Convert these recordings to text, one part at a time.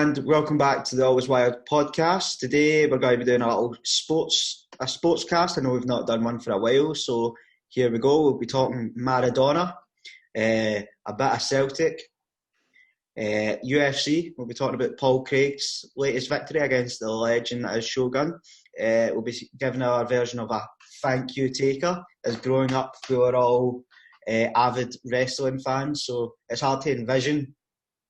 and welcome back to the Always Wild podcast. Today we're going to be doing a little sports cast. I know we've not done one for a while, so here we go. We'll be talking Maradona, a bit of Celtic, UFC. We'll be talking about Paul Craig's latest victory against the legend that is Shogun. We'll be giving our version of a thank you taker. As growing up, we were all avid wrestling fans, so it's hard to envision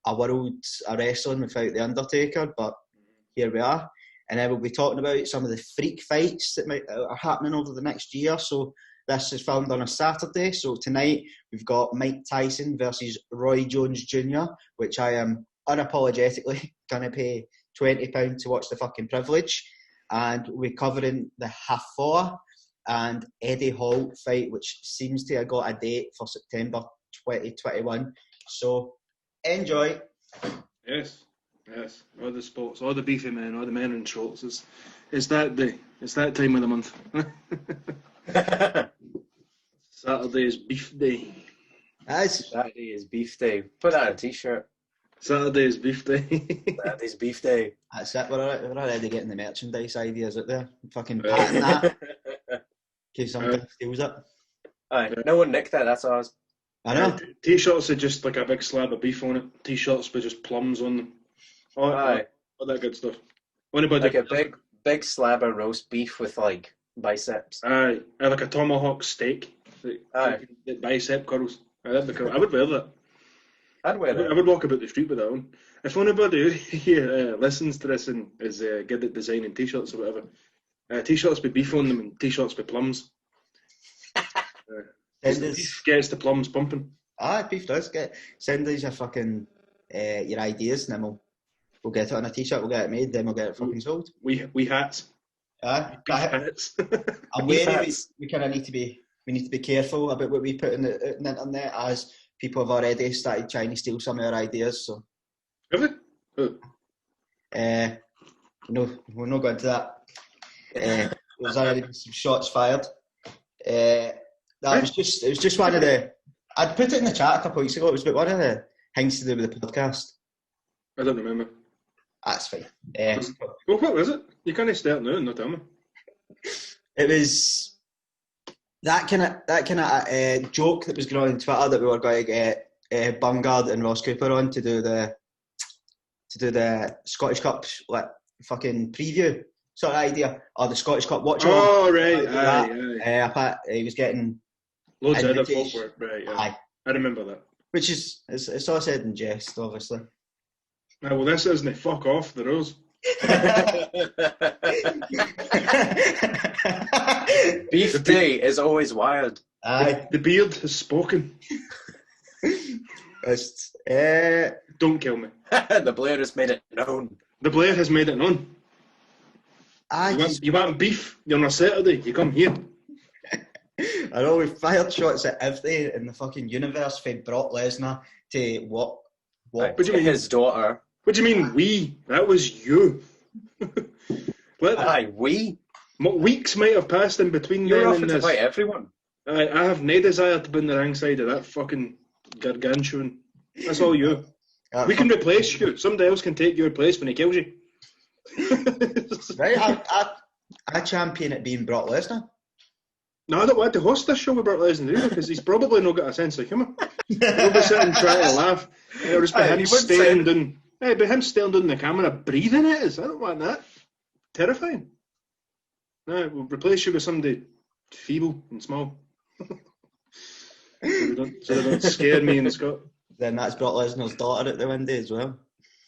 a world of wrestling without The Undertaker, but here we are. And then we'll be talking about some of the freak fights that are happening over the next year. So this is filmed on a Saturday. So tonight we've got Mike Tyson versus Roy Jones Jr., which I am unapologetically going to pay £20 to watch the fucking privilege. And we're covering the Hathor and Eddie Hall fight, which seems to have got a date for September 2021. So enjoy. Yes. All the sports, all the beefy men, all the men in shorts. It's that day. It's that time of the month. Saturday is beef day. Saturday is beef day. Put that on a t-shirt. Saturday is beef day. Saturday's beef day. That's it. We're already getting the merchandise ideas out there. Fucking patent that. In case somebody steals it. Aye, no one nicked that. That's ours. I know. T-shirts are just like a big slab of beef on it. T-shirts with just plums on them. All that good stuff. Anybody like a big slab of roast beef with like biceps. Aye, like a tomahawk steak. Like bicep curls. That'd be cool. I would wear that. I'd wear that. I would walk about the street with that on. If anybody here listens to this and is good at designing T-shirts or whatever, T-shirts with beef on them and T-shirts with plums. Beef gets the plums pumping. Beef does get. Send us your fucking your ideas, and then we'll get it on a t-shirt. We'll get it made, then we'll get it fucking sold. We hats. Beef hats. And we kind of need to be careful about what we put in the internet, as people have already started trying to steal some of our ideas. So. Have they? No, we'll not go into that. There's already been some shots fired. It was just one of the. I'd put it in the chat a couple of weeks ago. It was about one of the things to do with the podcast. I don't remember. That's fine. Well, what was it? You can't start now and not tell me. It was that kind of joke that was going on Twitter that we were going to get Bungard and Ross Cooper on to do the Scottish Cup fucking preview sort of idea, or the Scottish Cup watch. Oh right, aye. He was getting loads of other folk work, right? Yeah. Aye. I remember that. Which is it's all said in jest, obviously. Aye, well, this isn't fuck off the rules. Beef day is always wild. Aye. The beard has spoken. Don't kill me. The Blair has made it known. The Blair has made it known. You want beef? You're on a Saturday. You come here. I know we've fired shots at everything in the fucking universe, from Brock Lesnar to what? What do you mean? His daughter. What do you mean we? That was you. We? Weeks might have passed in between. You're offering to fight everyone. I have no desire to be on the ringside of that fucking gargantuan. That's all you. We can replace you. Somebody else can take your place when he kills you. Right, I champion it being Brock Lesnar. No, I don't want to host this show with Brock Lesnar either, because he's probably not got a sense of humour. He'll be sitting trying to laugh. It'll just be him staring down. It'll be him staring down the camera, breathing at us. I don't want that. Terrifying. No, we'll replace you with somebody feeble and small. so they don't scare me and Scott. Then that's Brock Lesnar's daughter at the window as well.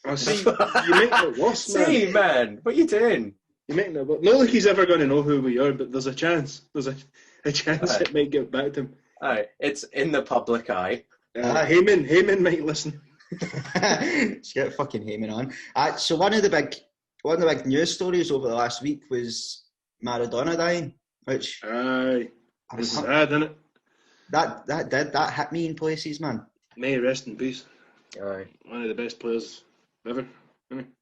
Oh, see, you make it worse, man. See, man, what are you doing? You're making it worse. Not like he's ever going to know who we are, but there's a chance. There's a chance it might get back to him. Aye, it's in the public eye. Heyman might listen. Let's get fucking Heyman on. So one of the big news stories over the last week was Maradona dying, which it's sad, isn't it? That hit me in places, man. May he rest in peace. Aye, one of the best players ever, isn't he?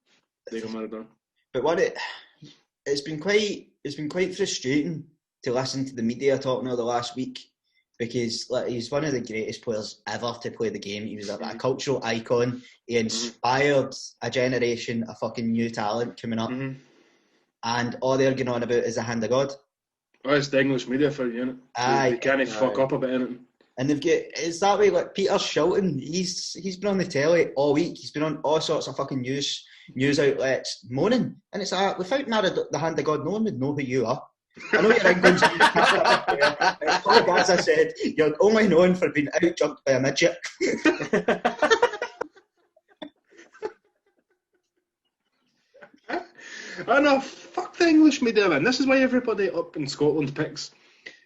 Diego Maradona. But it's been quite frustrating to listen to the media talking over the last week because like, he's one of the greatest players ever to play the game. He was a cultural icon. He inspired a generation of fucking new talent coming up. And all they're going on about is the hand of God. Oh, it's the English media for you, innit? They can't fuck up about anything. And it's that way. Like Peter Shilton, he's been on the telly all week. He's been on all sorts of fucking news outlets moaning, and it's like, without the hand of God, no one would know who you are. I know you're England's as I said, you're only known for being out-jumped by a midget. I know, fuck the English media, man. This is why everybody up in Scotland picks.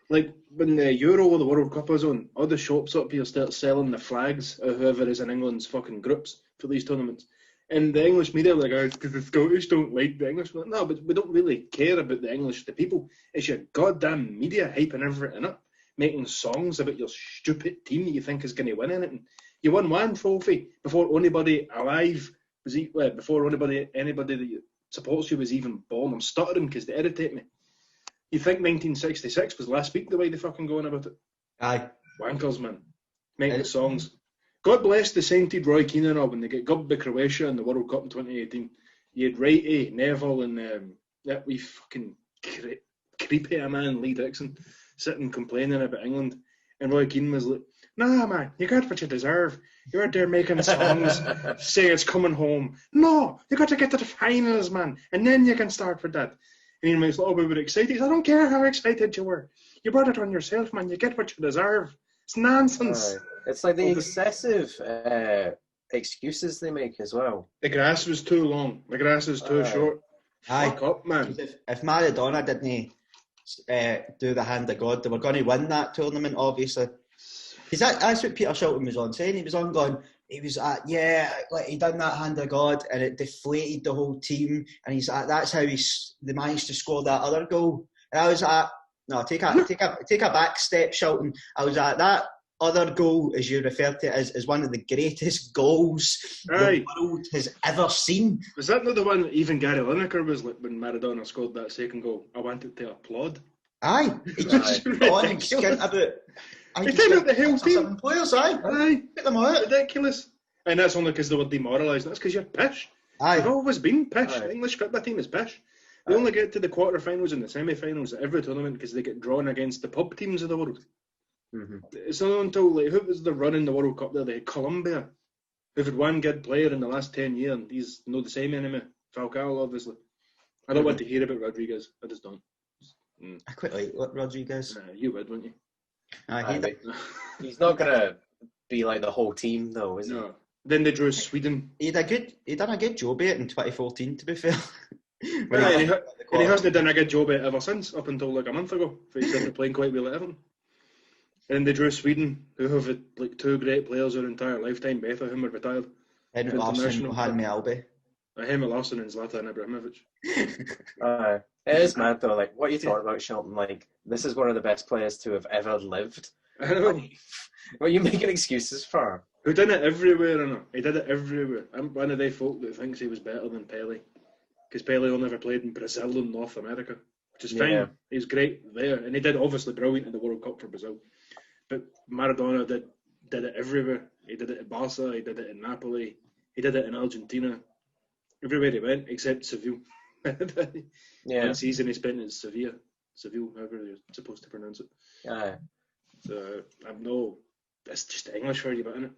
Like, when the Euro or the World Cup was on, all the shops up here start selling the flags of whoever is in England's fucking groups for these tournaments. And the English media are like, oh, it's because the Scottish don't like the English. Like, no, but we don't really care about the English, the people. It's your goddamn media hyping everything up, making songs about your stupid team that you think is going to win anything. You won one trophy before anybody alive was, before anybody that supports you was even born. I'm stuttering because they irritate me. You think 1966 was last week the way they fucking going about it? Aye. Wankers, man. Making the songs. God bless the sainted Roy Keane and all when they get gubbed by Croatia in the World Cup in 2018. You had Wrighty, Neville, and that wee fucking creepy man, Lee Dixon, sitting complaining about England. And Roy Keane was like, nah, man, you got what you deserve. You're out there making songs, say it's coming home. No, you got to get to the finals, man, and then you can start with that. And he was like, oh, we were excited. I don't care how excited you were. You brought it on yourself, man. You get what you deserve. It's nonsense. It's like the excessive excuses they make as well. The grass was too long. The grass is too short. Fuck up, man. If Maradona didn't do the hand of God, they were going to win that tournament, obviously. Because that's what Peter Shilton was on saying. He was on going, he was like, like he done that hand of God and it deflated the whole team. And he's like, that's how they managed to score that other goal. And I was like, no, take a back step, Shilton. I was like, that other goal, as you referred to it, is one of the greatest goals the world has ever seen. Was that not the one that even Gary Lineker was like when Maradona scored that second goal? I wanted to applaud. Aye. He just on skint about... He took out the whole team. 7 players, aye. Get them out. Ridiculous. And that's only because they were demoralised. That's because you're pish. Aye. They've always been pish. The English cricket team is pish. They only get to the quarter-finals and the semi-finals at every tournament because they get drawn against the pub teams of the world. Mm-hmm. It's not until, like, who was the run in the World Cup there? They had Colombia, who've had one good player in the last 10 years, and he's not the same anymore. Falcao, obviously. I don't want to hear about Rodriguez. I just don't. I quite like Rodriguez. You would, wouldn't you? He's not going to be like the whole team, though, is he? No. Then they drew Sweden. He done a good job at it in 2014, to be fair. And he hasn't done a good job at it ever since, up until like a month ago. He's been playing quite well at Everton. And they drew Sweden, who have had like 2 great players their entire lifetime, both of whom are retired. Henrik Larsson, Johan Mjällby. Henrik Larsson and Zlatan Ibrahimovic. It is mad though, like, what are you talking about, Shelton? Like, this is one of the best players to have ever lived. I know. What are you making excuses for? Who did it everywhere, I know. He did it everywhere. I'm one of they folk that thinks he was better than Pelé. Because Pelé only ever played in Brazil and North America, which is fine. He's great there. And he did obviously brilliant in the World Cup for Brazil. But Maradona did it everywhere. He did it at Barca, he did it in Napoli, he did it in Argentina. Everywhere he went, except Seville. One season he spent in Seville, however you're supposed to pronounce it. So it's just English for you, but innit?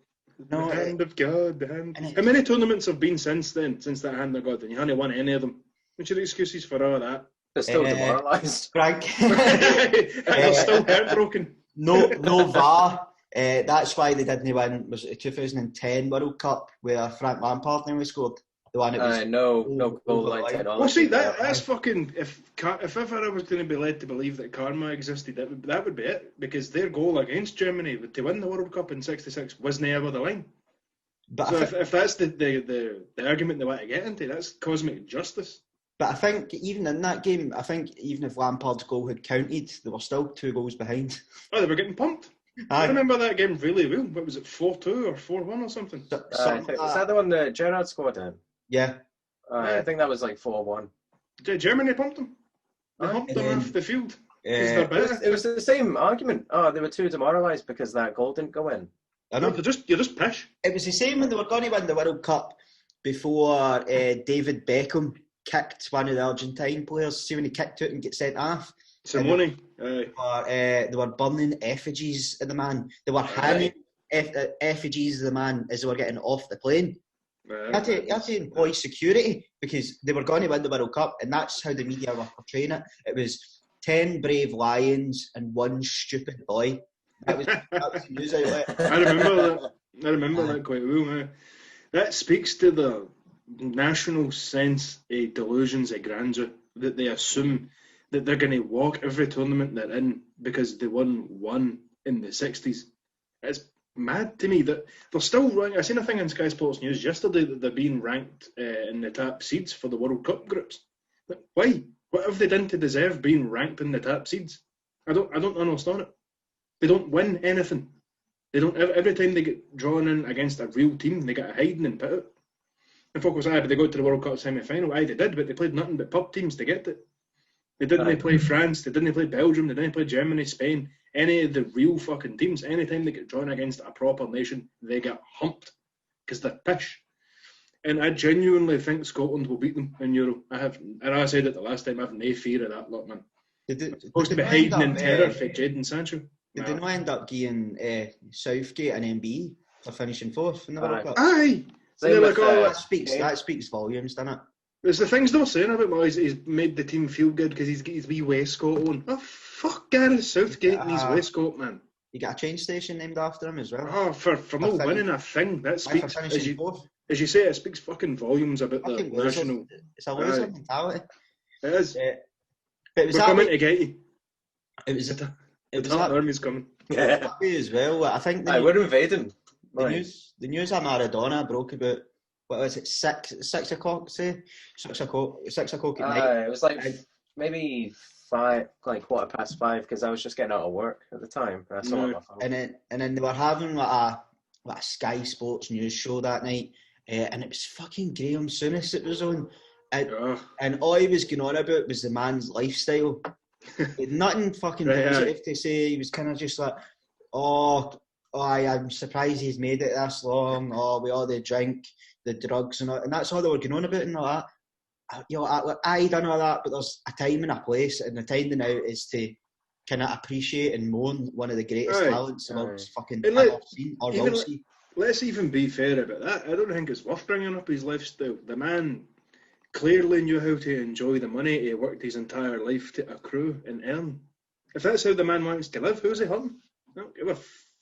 No, the hand of God, the hand. How many tournaments have been since that hand of God, and you haven't won any of them? What's your excuses for all that? They're still demoralised. Frank. They're still heartbroken. No VAR. That's why they didn't win. Was it 2010 World Cup where Frank Lampard nearly scored? The one that was no goal line technology. Well, see, that's fucking. If ever I was going to be led to believe that karma existed, that would be it. Because their goal against Germany to win the World Cup in '66 wasn't ever the line. But so if that's the argument they want to get into, that's cosmic justice. But I think even in that game, even if Lampard's goal had counted, they were still 2 goals behind. Oh, they were getting pumped. I remember that game really well. What was it, 4-2 or 4-1 or something? Was that the one that Gerrard scored in? Yeah. I think that was like 4-1. Germany pumped them. They pumped them off the field. It was the same argument. Oh, they were too demoralised because that goal didn't go in. I know. You're just pish. It was the same when they were going to win the World Cup before David Beckham kicked one of the Argentine players. See when he kicked it and get sent off? Simone. They were burning effigies of the man. They were hanging effigies of the man as they were getting off the plane. You had to employ security because they were going to win the World Cup, and that's how the media were portraying it. It was 10 brave lions and one stupid boy. That was the news outlet. I remember that quite well. Man. That speaks to the national sense of delusions of grandeur, that they assume that they're going to walk every tournament they're in because they won one in the 60s. It's mad to me that they're still running. I seen a thing in Sky Sports News yesterday that they're being ranked in the top seeds for the World Cup groups. Like, why? What have they done to deserve being ranked in the top seeds? I don't understand it. They don't win anything. They don't. Every time they get drawn in against a real team, they get a hiding and put it. And folk was, but they got to the World Cup semi-final. They did, but they played nothing but pub teams to get it. They didn't play France, they didn't play Belgium, they didn't play Germany, Spain, any of the real fucking teams. Anytime they get drawn against a proper nation, they get humped because they're pish. And I genuinely think Scotland will beat them in Euro. I said it the last time, I have no fear of that lot, man. Supposed to be hiding in terror for Jadon Sancho. Did they not end up giving Southgate an MBE for finishing fourth in the World Cup? Aye! That speaks volumes, doesn't it? There's the things they're saying about him. He's made the team feel good because he's got his wee waistcoat on. Oh, fuck Gareth Southgate and his waistcoat, man. You got a train station named after him as well. Oh, for not winning a thing. That speaks, as you say, it speaks fucking volumes about the national... It's a loser mentality. It is. But it was We're coming to get you. It was the army's coming. Happy as well. I think we're invading. The news of Maradona broke about, what was it, 6 o'clock, say? 6 o'clock at night. It was like maybe 5, like 5:15, because I was just getting out of work at the time. I saw it on my phone. And then they were having like a Sky Sports news show that night, and it was fucking Graham Souness that was on. And all he was going on about was the man's lifestyle. Nothing fucking positive to say. He was kind of just like, I'm surprised he's made it this long. With all the drink, the drugs and all, and that's all they were going on about and all that. I done all that, but there's a time and a place, and the time now is to kind of appreciate and mourn one of the greatest talents amongst fucking ever seen or will see. Let's even be fair about that. I don't think it's worth bringing up his lifestyle. The man clearly knew how to enjoy the money he worked his entire life to accrue and earn. If that's how the man wants to live, who's he hurting? I don't give a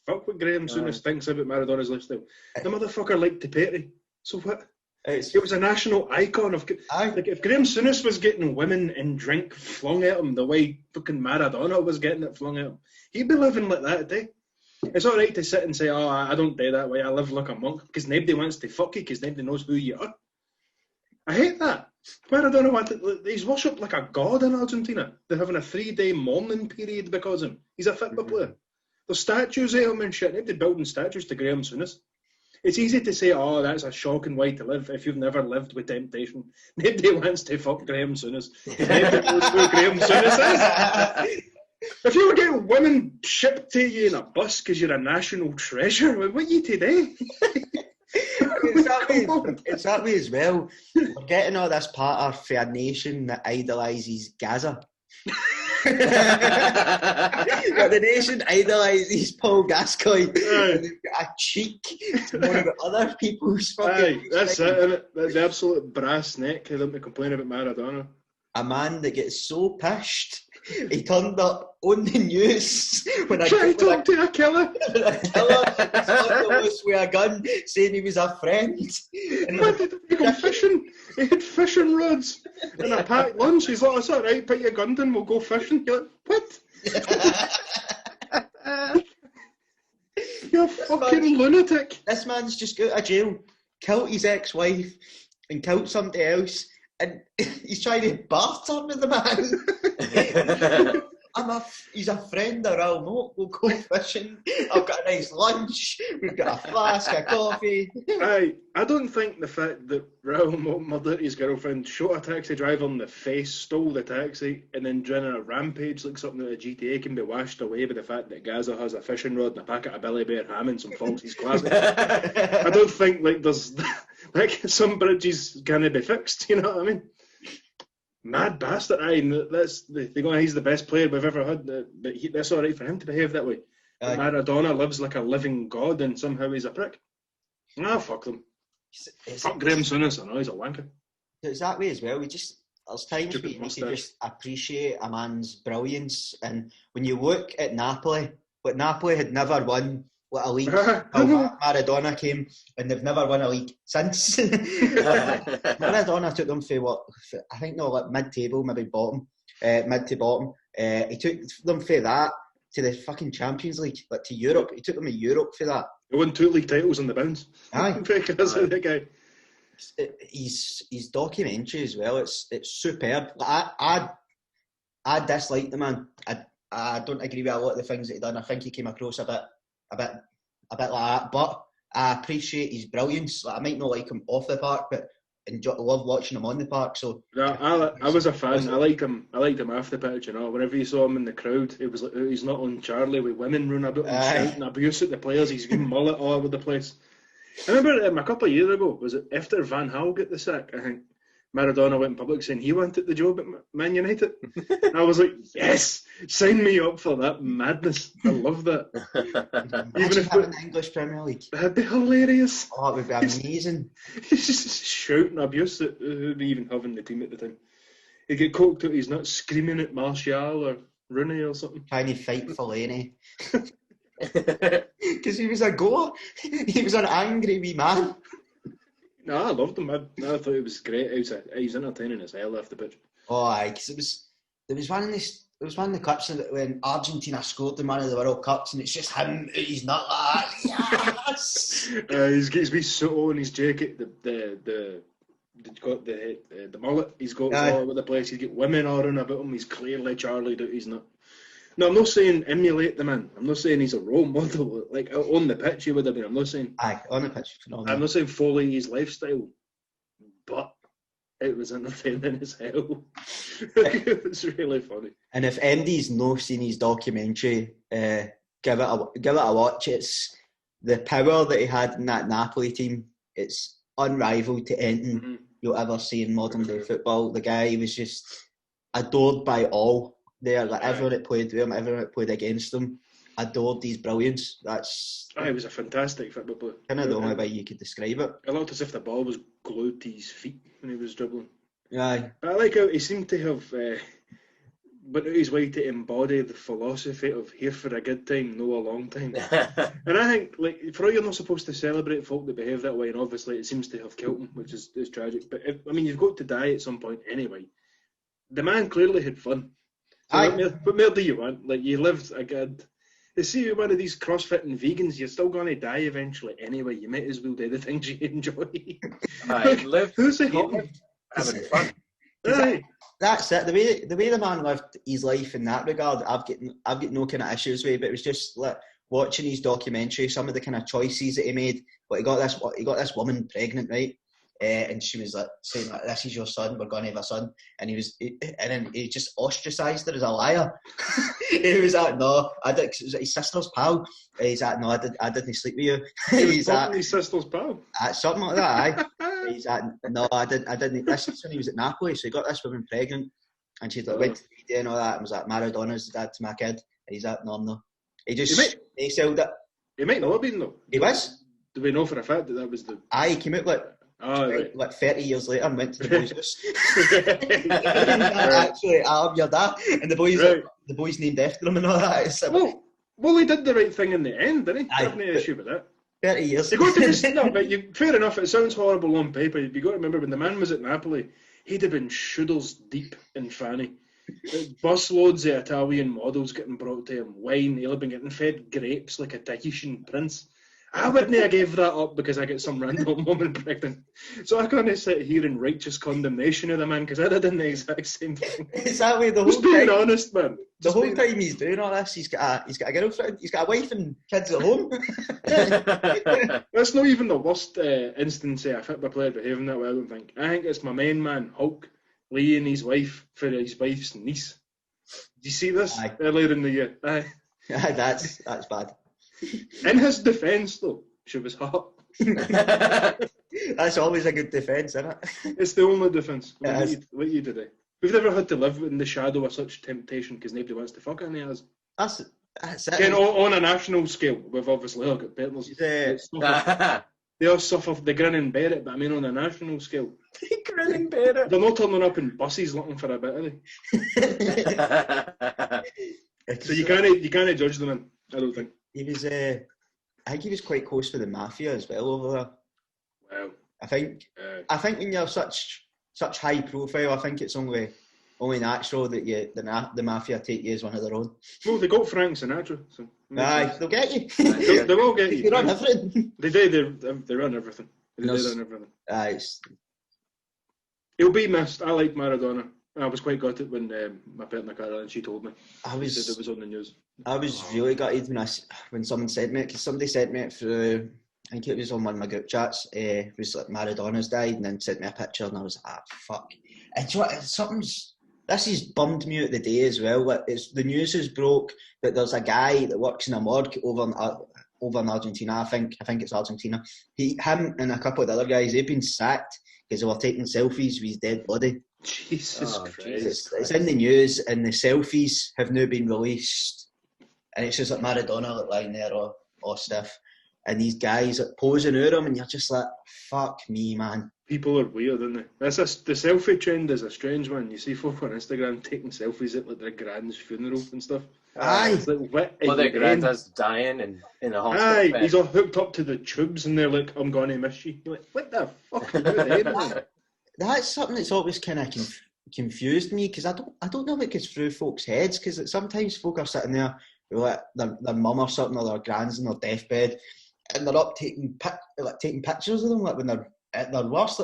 fuck what Graham Souness thinks about Maradona's lifestyle. The motherfucker liked to party. So what? It was a national icon of... Like, if Graham Souness was getting women and drink flung at him the way fucking Maradona was getting it flung at him, he'd be living like that today. It's alright to sit and say, I don't do that way, I live like a monk, because nobody wants to fuck you, because nobody knows who you are. I hate that. Maradona he's worshipped like a god in Argentina. They're having a 3-day mourning period because of him. He's a football player. There's statues of him and shit. They're building statues to Graham Souness. It's easy to say, that's a shocking way to live if you've never lived with temptation. Nobody wants to fuck Graham Souness. Nobody knows who Graham Souness is. If you were getting women shipped to you in a bus because you're a national treasure, what are you today? It's that way as well. We're getting all this patter for a nation that idolises Gaza. The nation idolises Paul Gascoigne. And they've got a cheek to moan about other people's fucking... That's it, isn't it? That's the absolute brass neck of them to complain about Maradona. A man that gets so pissed, he turned up on the news when I tried to talk to a killer. With a gun, saying he was a friend. And why did he go fishing? He had fishing rods and a packed lunch. He's like, it's alright, put your gun down, we'll go fishing. You're like, what? You're a fucking lunatic. This man's just got out of jail, killed his ex-wife, and killed somebody else. And he's trying to barter with the man. He's a friend of Raoul Moat. We'll go fishing. I've got a nice lunch. We've got a flask of coffee. I don't think the fact that Raoul Moat murdered his girlfriend, shot a taxi driver in the face, stole the taxi, and then ran a rampage like something that a GTA can be washed away by the fact that Gaza has a fishing rod and a packet of Billy Bear ham and some Falsies classics. I don't think there's some bridges can be fixed. You know what I mean? Mad bastard! They go, he's the best player we've ever had, but that's all right for him to behave that way. Maradona lives like a living god, and somehow he's a prick. Fuck them. Fuck Graham Souness, I know he's a wanker. It's that way as well. There's times where you can just appreciate a man's brilliance, and when you look at Napoli, but Napoli had never won a league until Maradona came, and they've never won a league since. Maradona took them for mid-table, maybe bottom, mid to bottom. He took them for that to the fucking Champions League, like to Europe. He took them to Europe for that. He won 2 league titles on the bounce. Aye, because of the guy. His documentary as well. It's superb. I dislike the man. I don't agree with a lot of the things that he done. I think he came across a bit like that, but I appreciate his brilliance. Like, I might not like him off the park, but love watching him on the park. So yeah, I was a fan. I liked him off the pitch. You know, whenever you saw him in the crowd, it was like he's not on Charlie with women running about and shouting abuse at the players. He's giving mullet all over the place. I remember a couple of years ago, was it after Van Gaal got the sack? I think Maradona went in public saying he wanted the job at Man United. And I was like, yes, sign me up for that madness. I love that. Even if in the English Premier League, that'd be hilarious. Oh, it would be amazing. He's just shouting abuse at who'd be even having the team at the time. He'd get coked out, he's not screaming at Martial or Rooney or something. Trying to fight for Lenny. Because he was a goer. He was an angry wee man. No, I loved him. I thought it was great. He was entertaining as hell off the pitch. Oh, aye, because there was one in the clips when Argentina scored in one of the World Cups, and it's just him. He's not like that. Yes. He's got his wee suit on, his jacket, the mullet. He's got all over the place. He's got women all around about him. He's clearly Charlie. He's not. No, I'm not saying emulate the man. I'm not saying he's a role model. Like on the pitch, he would have been. I'm not saying. Aye, on the pitch, phenomenal. I'm not saying follow his lifestyle, but it was entertaining as hell. It was really funny. And if Andy's not seen his documentary, give it a watch. It's the power that he had in that Napoli team. It's unrivaled to anything you'll ever see in modern day football. The guy was just adored by all. There, like everyone that played with him, everyone that played against him, adored his brilliance. He was a fantastic football player. Kind of the only way you could describe it. It looked as if the ball was glued to his feet when he was dribbling. Aye. I like how he seemed to have went out his way to embody the philosophy of here for a good time, no a long time. And I think, like, for all you're not supposed to celebrate folk that behave that way, and obviously it seems to have killed him, which is tragic. But you've got to die at some point anyway. The man clearly had fun. So what more do you want? Like, you lived a good... You see, one of these crossfitting vegans, you're still going to die eventually anyway. You might as well do the things you enjoy. Who's he having fun? That's it. The way the man lived his life in that regard, I've got no kind of issues with. But it was just like watching his documentary, some of the kind of choices that he made. But he got this woman pregnant, right? And she was like saying, like, "This is your son. We're going to have a son." And then he just ostracised her as a liar. He was like, "No, I did." Cause it was his sister's pal. He's like, "No, I didn't sleep with you." He's like, his sister's pal. Something like that. Aye. He's like, "No, I didn't." This is when he was at Napoli, so he got this woman pregnant, and she like went to the media and all that, and was like, "Maradona's the dad to my kid." And he's like, "No, I'm not." He sold it. He might not have been though. He was. Do we know for a fact that was the? Aye, he came out like 30 years later and went to the boys' house. Actually, I'm your dad, and the boys named after him and all that. Well, he did the right thing in the end, didn't he? I have no issue with that. 30 years. You got to just, no, but fair enough. It sounds horrible on paper. You got to remember when the man was at Napoli, he'd have been shooters deep in fanny. Busloads of Italian models getting brought to him, wine. He'll have been getting fed grapes like a Tahitian prince. I wouldn't have gave that up because I get some random woman pregnant. So I can't sit here in righteous condemnation of the man because I did the exact same thing. Exactly, the whole Just being time. honest, man. The whole time he's doing all this, he's got a girlfriend, he's got a wife and kids at home. That's not even the worst instance of a football player behaving that way, I don't think. I think it's my main man, Hulk, leaving his wife for his wife's niece. Did you see this earlier in the year? Aye. That's bad. In his defence, though, she was hot. That's always a good defence, isn't it? It's the only defence. What you did. We've never had to live in the shadow of such temptation because nobody wants to fuck any of us. That's it. Again, on a national scale, we've obviously all got partners. They all suffer, they grin and bear it, but I mean on a national scale. They grin and bear it. They're not turning up in buses looking for a bit, are they? So you can't judge them in, I don't think. He was, I think he was quite close to the mafia as well over there. Wow. I think when you're such high profile, I think it's only natural that the mafia take you as one of their own. Well, they got Frank Sinatra, so they'll get you. They will get you. They run everything. They run everything. They run everything. He'll be missed. I like Maradona. I was quite gutted when my partner Caroline, she told me. She said it was on the news. I was really gutted when someone sent me it, because somebody sent me it through, I think it was on one of my group chats, it was like Maradona's died, and then sent me a picture, and I was like, fuck. And you know what, this has bummed me out the day as well. The news has broke that there's a guy that works in a morgue over in Argentina, I think it's Argentina. Him and a couple of the other guys, they've been sacked because they were taking selfies with his dead body. Jesus Christ. It's in the news, and the selfies have now been released, and it's just like Maradona lying there or stuff, and these guys are posing over him, and you're just like, fuck me, man. People are weird, aren't they? The selfie trend is a strange one. You see folk on Instagram taking selfies at like their grand's funeral and stuff. Aye. It's like, their granddad's dying in a hospital. Aye, bed. he's all hooked up to the tubes, and they're like, I'm going to miss you. You're like, what the fuck are you doing? That's something that's always kind of confused me, because I don't know what goes through folks' heads, because sometimes folk are sitting there with like their mum or something, or their grands in their deathbed, and they're up taking pictures of them like when they're at their worst.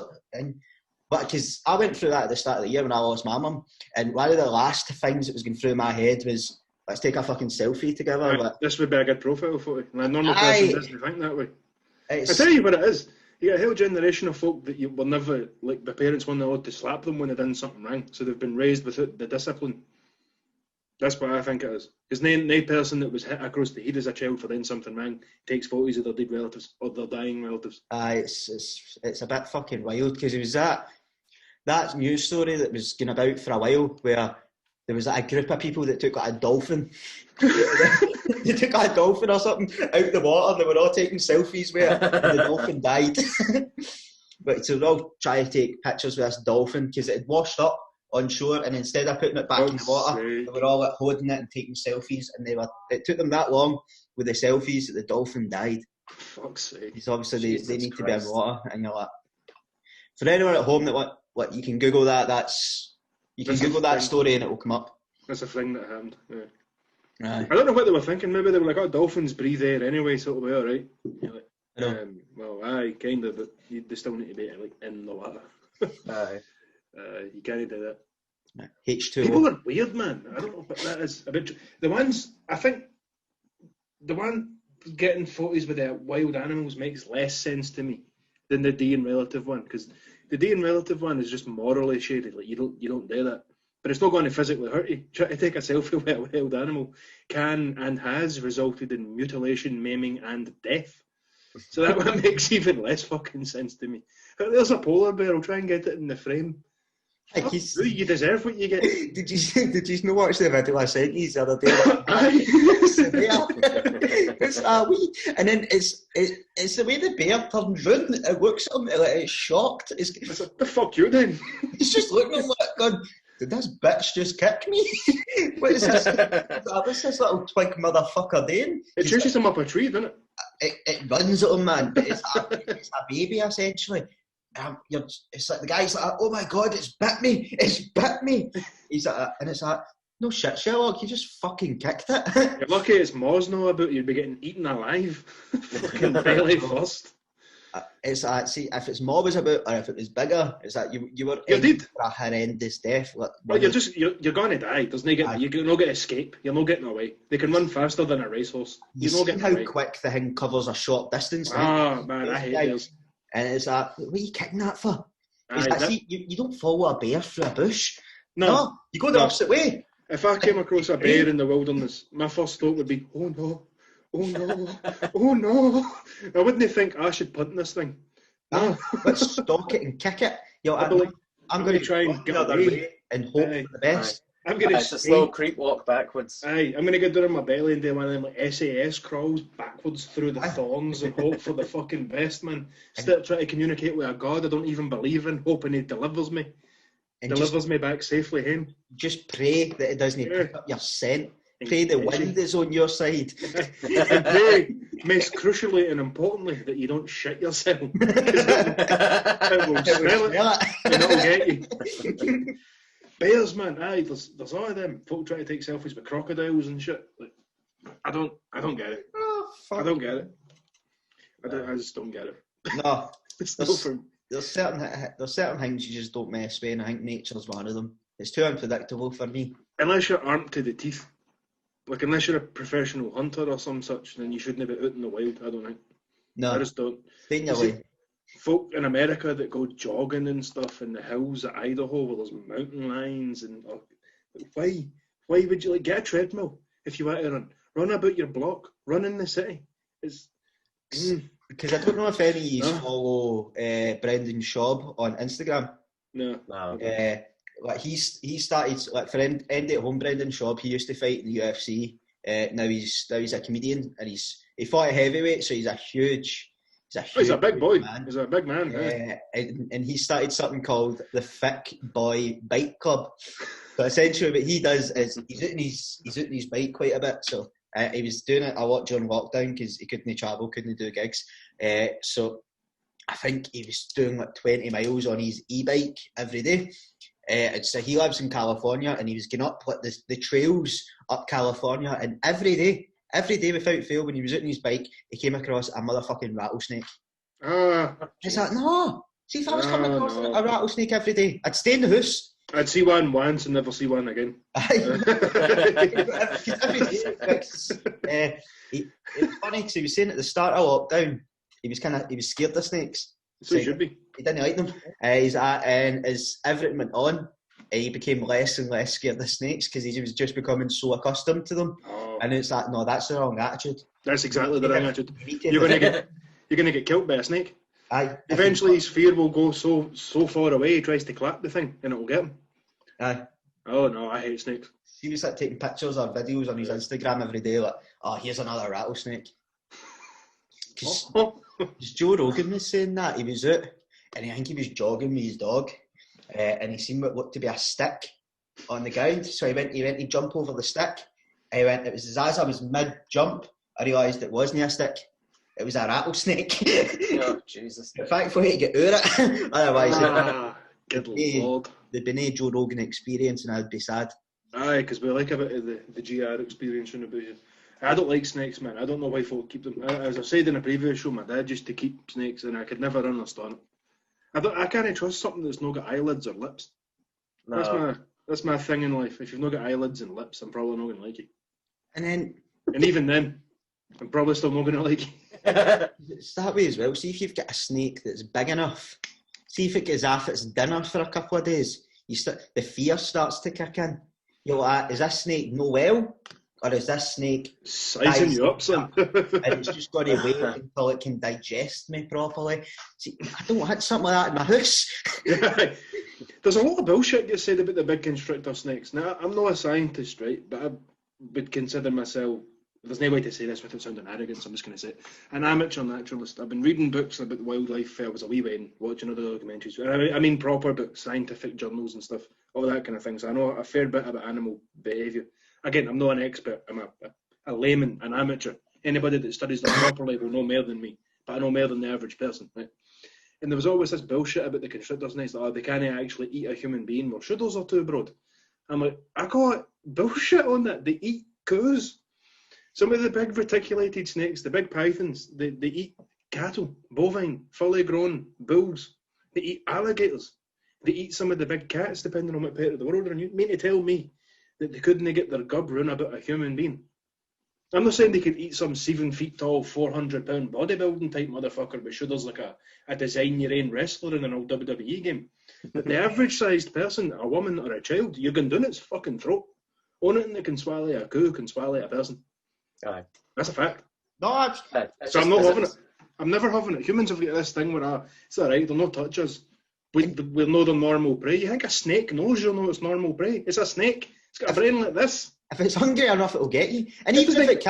But because I went through that at the start of the year when I lost my mum, and one of the last things that was going through my head was, let's take a fucking selfie together. Right, this would be a good profile photo. A normal person doesn't think that way. I tell you what it is. You got a whole generation of folk that you will never, like, the parents weren't allowed to slap them when they done something wrong, so they've been raised without the discipline. That's what I think it is. Because no person that was hit across the head as a child for doing something wrong takes photos of their dead relatives or their dying relatives. It's a bit fucking wild, because it was that news story that was going about for a while, where there was like a group of people that took like a dolphin. They took a dolphin or something out of the water. They were all taking selfies with it, and the dolphin died. But so they're all trying to take pictures with this dolphin because it had washed up on shore, and instead of putting it back in the water, they were all like holding it and taking selfies. And it took them that long with the selfies that the dolphin died. Fuck's sake! Because obviously they need to be in water, and you're like, for anyone at home that what you can Google that. You can Google that story and it will come up. That's a thing that happened. Yeah. Aye. I don't know what they were thinking. Maybe they were like, "Oh, dolphins breathe air anyway, so it'll be all right." Like, well, aye, kind of, but they still need to be like in the water. Aye. You can't do that. H2O. People are weird, man. I don't know what that is. The one getting photos with the wild animals makes less sense to me than the D and relative one, because the D and relative one is just morally shaded. Like you don't do that, but it's not going to physically hurt you. Try to take a selfie with a wild animal can and has resulted in mutilation, maiming, and death. So that one makes even less fucking sense to me. There's a polar bear. I'll try and get it in the frame. You deserve what you get. Did you not watch the video I sent you the other day? And then it's the way the bear turns round. It looks at him like it's shocked. It's like, the fuck you doing? He's just looking at him like, God, did this bitch just kick me? What is this? What's this little twink motherfucker doing? It chases him up a tree, doesn't it? It runs at him, man. But it's a baby essentially. It's like the guy's like, oh my God, it's bit me. He's like, and it's like, No shit, Sherlock, you just fucking kicked it. You're lucky it's Moz now about you'd be getting eaten alive. Fucking belly first. It's that, see, if it's more was about, or if it was bigger, it's that you were You in did. for a horrendous death. Like, But you're going to die. You're not going to escape. You're not getting away. They can run faster than a racehorse. you You're not see getting how away. quick the thing covers a short distance. Ah, man, I hate those. And it's that, what are you kicking that for? It's Aye, that, that- see, you don't follow a bear through a bush. No. You go the opposite way. If I came across a bear in the wilderness, my first thought would be, oh no, oh no. I wouldn't think I should punt this thing. No. Let's stalk it and kick it. I'm going to try and get away and hope Aye. for the best. I'm going It's a slow creep walk backwards. Aye, I'm going to get down on my belly and do one of them like SAS crawls backwards through the thorns and hope for the fucking best, man. Instead of trying to communicate with a god I don't even believe in, hoping he delivers me. And Delivers me back safely home. just pray that it doesn't pick up your scent. Pray the wind is on your side. And pray, most crucially and importantly, that you don't shit yourself. 'Cause it will smell it and it'll get you. Bears, man, aye, there's all of them folk trying to take selfies with crocodiles and shit. Like, I don't get it. Oh, fuck. I don't get it. I just don't get it. No, It's not for there's certain things you just don't mess with, and I think nature's one of them. It's too unpredictable for me. unless you're armed to the teeth. Like, unless you're a professional hunter or some such, then you shouldn't be out in the wild, I don't think. No, I just don't. stay in your way. Folk in America that go jogging and stuff in the hills at Idaho where there's mountain lions and why would you get a treadmill if you want to run about your block, run in the city? It's Because I don't know if any of you No. follow Brendan Schaub on Instagram. no. Like he started like for end at home. Brendan Schaub, he used to fight in the UFC. Now he's a comedian and he fought at heavyweight, so he's a big boy. man. He's a big man. Yeah. And he started something called the Thick Boy Bike Club. So essentially, what he does is he's out in his bike quite a bit. So he was doing it a lot during lockdown because he couldn't travel, couldn't do gigs. So I think he was doing like 20 miles on his e-bike every day. And so he lives in California, and he was going up like the trails up California, and every day without fail, when he was out on his bike, he came across a motherfucking rattlesnake. It's like, no. See, if I was coming across a rattlesnake every day, I'd stay in the house. I'd see one once and never see one again. It's funny because he was saying at the start of lockdown, he was scared of snakes. So he should be. He didn't like them. And as everything went on, he became less and less scared of snakes because he was just becoming so accustomed to them. Oh, And it's like, no, that's the wrong attitude. that's exactly the wrong attitude. You're You're gonna get killed by a snake. Aye. Eventually, his fear will go so far away. He tries to clap the thing, and it will get him. Aye. Oh no, I hate snakes. He was like taking pictures or videos on his Instagram every day, like, oh, here's another rattlesnake. Because Joe Rogan was saying that he was out, and I think he was jogging with his dog, and he seen what looked to be a stick on the ground. So he went to jump over the stick. It was as I was mid jump, I realised it wasn't a stick. It was a rattlesnake. Oh, Jesus. In fact, for you to get over it, otherwise good lord. there'd be no Joe Rogan experience, and I'd be sad. Aye, because we like a bit of the GR experience in about you. I don't like snakes, man. I don't know why folk keep them. As I said in a previous show, my dad used to keep snakes, and I could never understand it. I can't trust something that's not got eyelids or lips. No. That's my thing in life. If you've not got eyelids and lips, I'm probably not going to like you. And even then, I'm probably still not going to like you. it's that way as well. See if you've got a snake that's big enough. See if it gets off its dinner for a couple of days. The fear starts to kick in. You're like, is this snake no well? Or is this snake Sizing you up, son? and it's just got to wait until it can digest me properly? See, I don't want something like that in my house. Yeah. There's a lot of bullshit gets said about the big constrictor snakes. Now, I'm not a scientist, right? But I would consider myself, there's no way to say this without sounding arrogant, so I'm just going to say it, an amateur naturalist. I've been reading books about the wildlife. I was a wee bit and watching other documentaries. I mean proper books, scientific journals and stuff, all that kind of thing. So I know a fair bit about animal behaviour. Again, I'm not an expert. I'm a layman, an amateur. Anybody that studies them properly will know more than me, but I know more than the average person, right? And there was always this bullshit about the constrictor snakes that they can't actually eat a human being. Well, shoulders are too broad. I'm like, I got bullshit on that. They eat coos. Some of the big reticulated snakes, the big pythons, they eat cattle, bovine, fully grown bulls. They eat alligators. They eat some of the big cats, depending on what part of the world. And you mean to tell me that they couldn't get their gub run about a human being? I'm not saying they could eat some 7 feet tall, 400-pound bodybuilding type motherfucker, but sure there's like a design your own wrestler in an old WWE game. But the average sized person, a woman or a child, you're going down its fucking throat. Anything that can swallow a coo can swallow a person. Aye. That's a fact. No, so I'm not having it. I'm never having it. Humans have got this thing where it's alright, they'll not touch us. We'll know they're normal prey. You think a snake knows you'll know it's normal prey? It's a snake. It's got a brain like this. If it's hungry enough, it'll get you. And even if it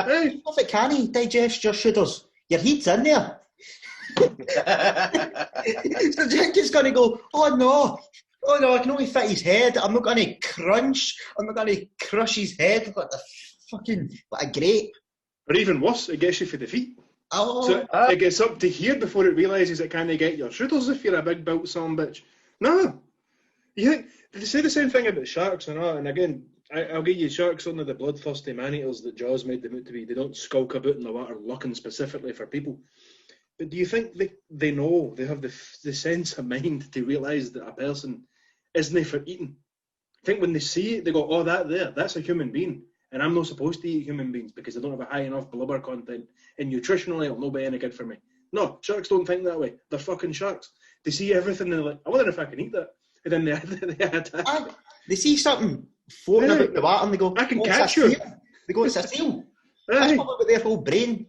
can't digest your shooters, your heat's in there. So Jenkins going to go, oh no, I can only fit his head. I'm not going to crunch. I'm not going to crush his head like a grape. Or even worse, it gets you for the feet. Oh. So it gets up to here before it realises it can't get your shooters if you're a big built son bitch. No. They say the same thing about sharks and all, and again, I'll give you sharks on the bloodthirsty man-eaters that Jaws made them out to be. They don't skulk about in the water looking specifically for people. But do you think they know, they have the sense of mind to realise that a person isn't for eating? I think when they see it, they go, oh, that's a human being. And I'm not supposed to eat human beings because they don't have a high enough blubber content. And nutritionally, it'll not be any good for me. No, sharks don't think that way. They're fucking sharks. They see everything and they're like, I wonder if I can eat that. And then they attack. They see something floating about the water and they go, I can catch you. They go, it's a seal. That's probably what their whole brain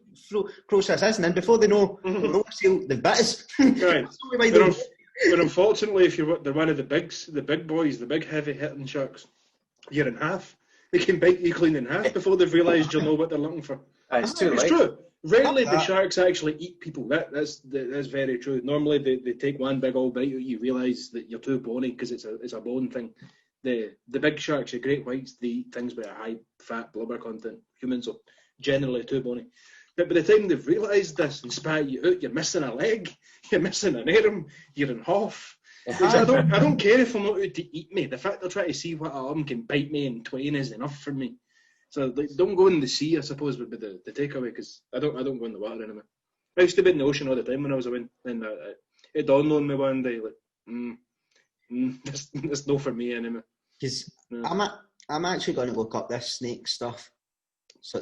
process is. And then before they know, they're not a seal, they've bit us. Right. But unfortunately, if they're one of the big boys, the big heavy hitting sharks, you're in half. They can bite you clean in half before they've realised you'll know what they're looking for. It's true. Rarely the sharks actually eat people. That's very true. Normally they take one big old bite. You realise that you're too bony because it's a bone thing. The big sharks, the great whites, they eat things with a high fat blubber content. Humans are generally too bony. But by the time they've realised this and spat you out, you're missing a leg, you're missing an arm, you're in half. I don't care if they're not out to eat me. The fact they're trying to see what arm can bite me in twain is enough for me. So don't go in the sea, I suppose, would be the takeaway, because I don't go in the water anymore. I used to be in the ocean all the time when I was a win, and it dawned on me one day, like, that's no for me anymore. Because I'm actually going to look up this snake stuff. So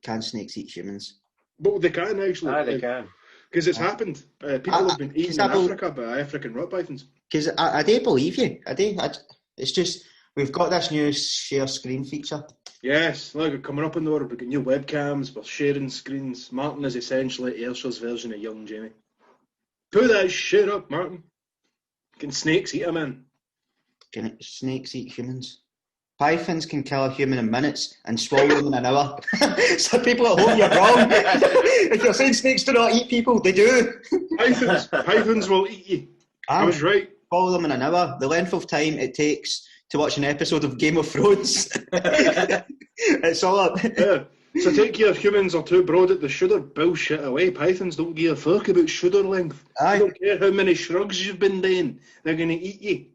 can snakes eat humans? But they can actually. They can. Because it's happened. People have been eaten in Africa by African rock pythons. Because I do believe you. It's just, we've got this new share screen feature. Yes, look, coming up in the world, we've got new webcams, we're sharing screens. Martin is essentially Ayrshaw's version of young Jamie. Put that shit up, Martin. Can snakes eat a man? Can snakes eat humans? Pythons can kill a human in minutes and swallow them in an hour. So people at home, you're wrong. If you're saying snakes do not eat people, they do. Pythons will eat you. I was right. Swallow them in an hour. The length of time it takes to watch an episode of Game of Thrones. It's all up. Yeah. So take your humans are too broad at the shoulder. Bullshit away. Pythons don't give a fuck about shoulder length. They don't care how many shrugs you've been doing. They're going to eat you.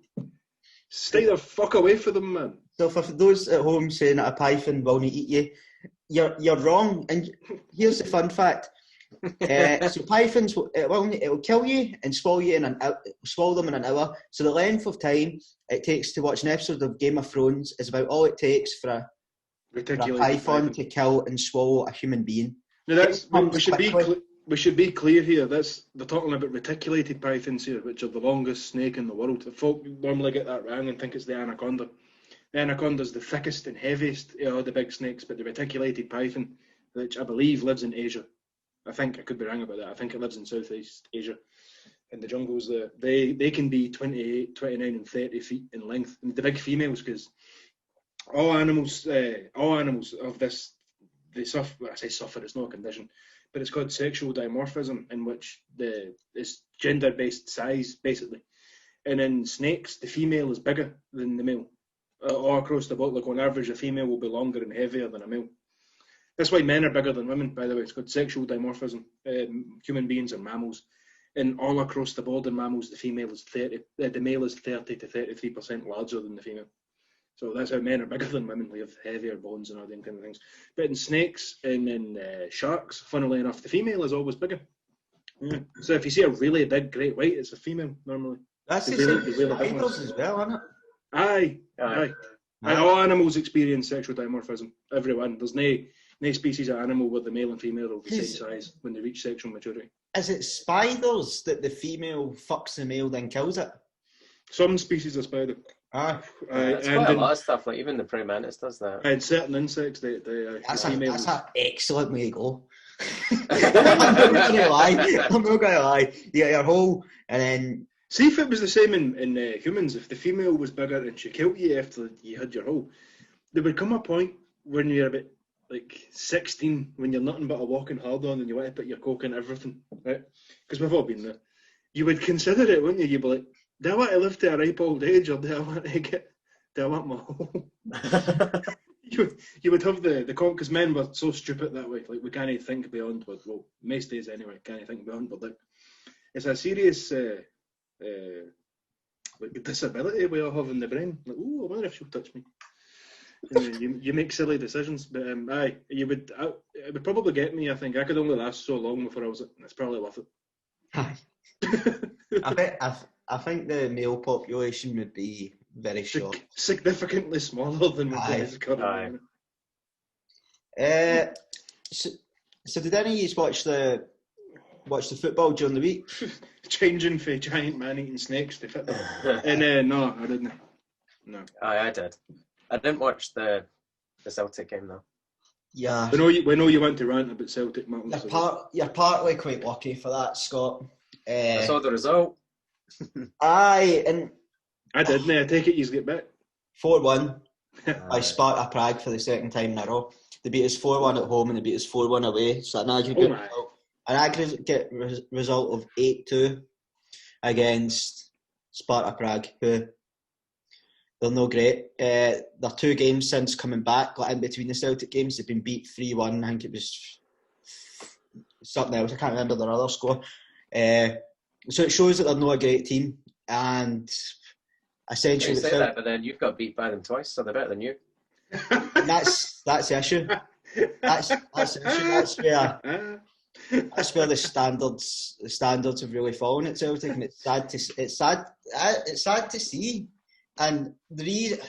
Stay the fuck away from them, man. So for those at home saying that a python will not eat you, you're wrong. And here's the fun fact. So pythons, it'll kill you and swallow them in an hour. So the length of time it takes to watch an episode of Game of Thrones is about all it takes for a python to kill and swallow a human being. Now we should be clear here. They're talking about reticulated pythons here, which are the longest snake in the world. The folk normally get that wrong and think it's the anaconda. The anaconda is the thickest and heaviest of the big snakes, but the reticulated python, which I believe lives in Asia, I think I could be wrong about that. I think it lives in Southeast Asia, in the jungles there. They can be 28, 29 and 30 feet in length. And the big females, because all animals of this, they suffer. I say suffer, it's not a condition, but it's called sexual dimorphism, in which it's gender-based size, basically. And in snakes, the female is bigger than the male. All across the board, like on average, a female will be longer and heavier than a male. That's why men are bigger than women, by the way. It's called sexual dimorphism. Human beings are mammals. And all across the board in mammals, the male is 30 to 33% larger than the female. So that's how men are bigger than women. We have heavier bones and all them kind of things. But in snakes and in sharks, funnily enough, the female is always bigger. Yeah. So if you see a really big great white, it's a female normally. That's the same with spiders as well, isn't it? Aye. And all animals experience sexual dimorphism. Everyone. There's no species of animal where the male and female are the same size when they reach sexual maturity. Is it spiders that the female fucks the male then kills it? Some species of spider. It's quite a lot of stuff. Like even the praying mantis does that. And certain insects, that's an excellent way to go. I'm not gonna lie. You get your hole, and then see if it was the same in humans. If the female was bigger and she killed you after you had your hole, there would come a point when you're about like 16, when you're nothing but a walking hard on, and you want to put your coke in everything, right? Because we've all been there. You would consider it, wouldn't you? You'd be like, do I want to live to a ripe old age, or do I want my hole? You would have the because men were so stupid that way. Like we can't think beyond what, well, most days anyway, can't think beyond. But like, it's a serious like disability we all have in the brain. Like, oh, I wonder if she'll touch me. You make silly decisions, but it would probably get me. I think I could only last so long before I was. It's probably worth it. I think the male population would be very short. Significantly smaller than what it is currently. So did any of you watch the football during the week? Changing for giant man-eating snakes to fit them. And no, I didn't. No. I did. I didn't watch the Celtic game though. Yeah. We know you want to rant about Celtic matters. You're partly quite lucky for that, Scott. I saw the result. Aye, and I didn't. I take it you get back. 4-1 by Sparta Prague for the second time in a row. They beat us 4-1 at home and they beat us 4-1 away. So an aggregate result of 8-2 against Sparta Prague, who they're no great. They're 2 games since coming back, like in between the Celtic games, they've been beat 3-1. I think it was something else. I can't remember their other score. So it shows that they're not a great team, and essentially, you say that, but then you've got beat by them twice, so they're better than you. That's the issue. That's the issue. That's where the standards have really fallen at Celtic, and it's sad to see. And the reason,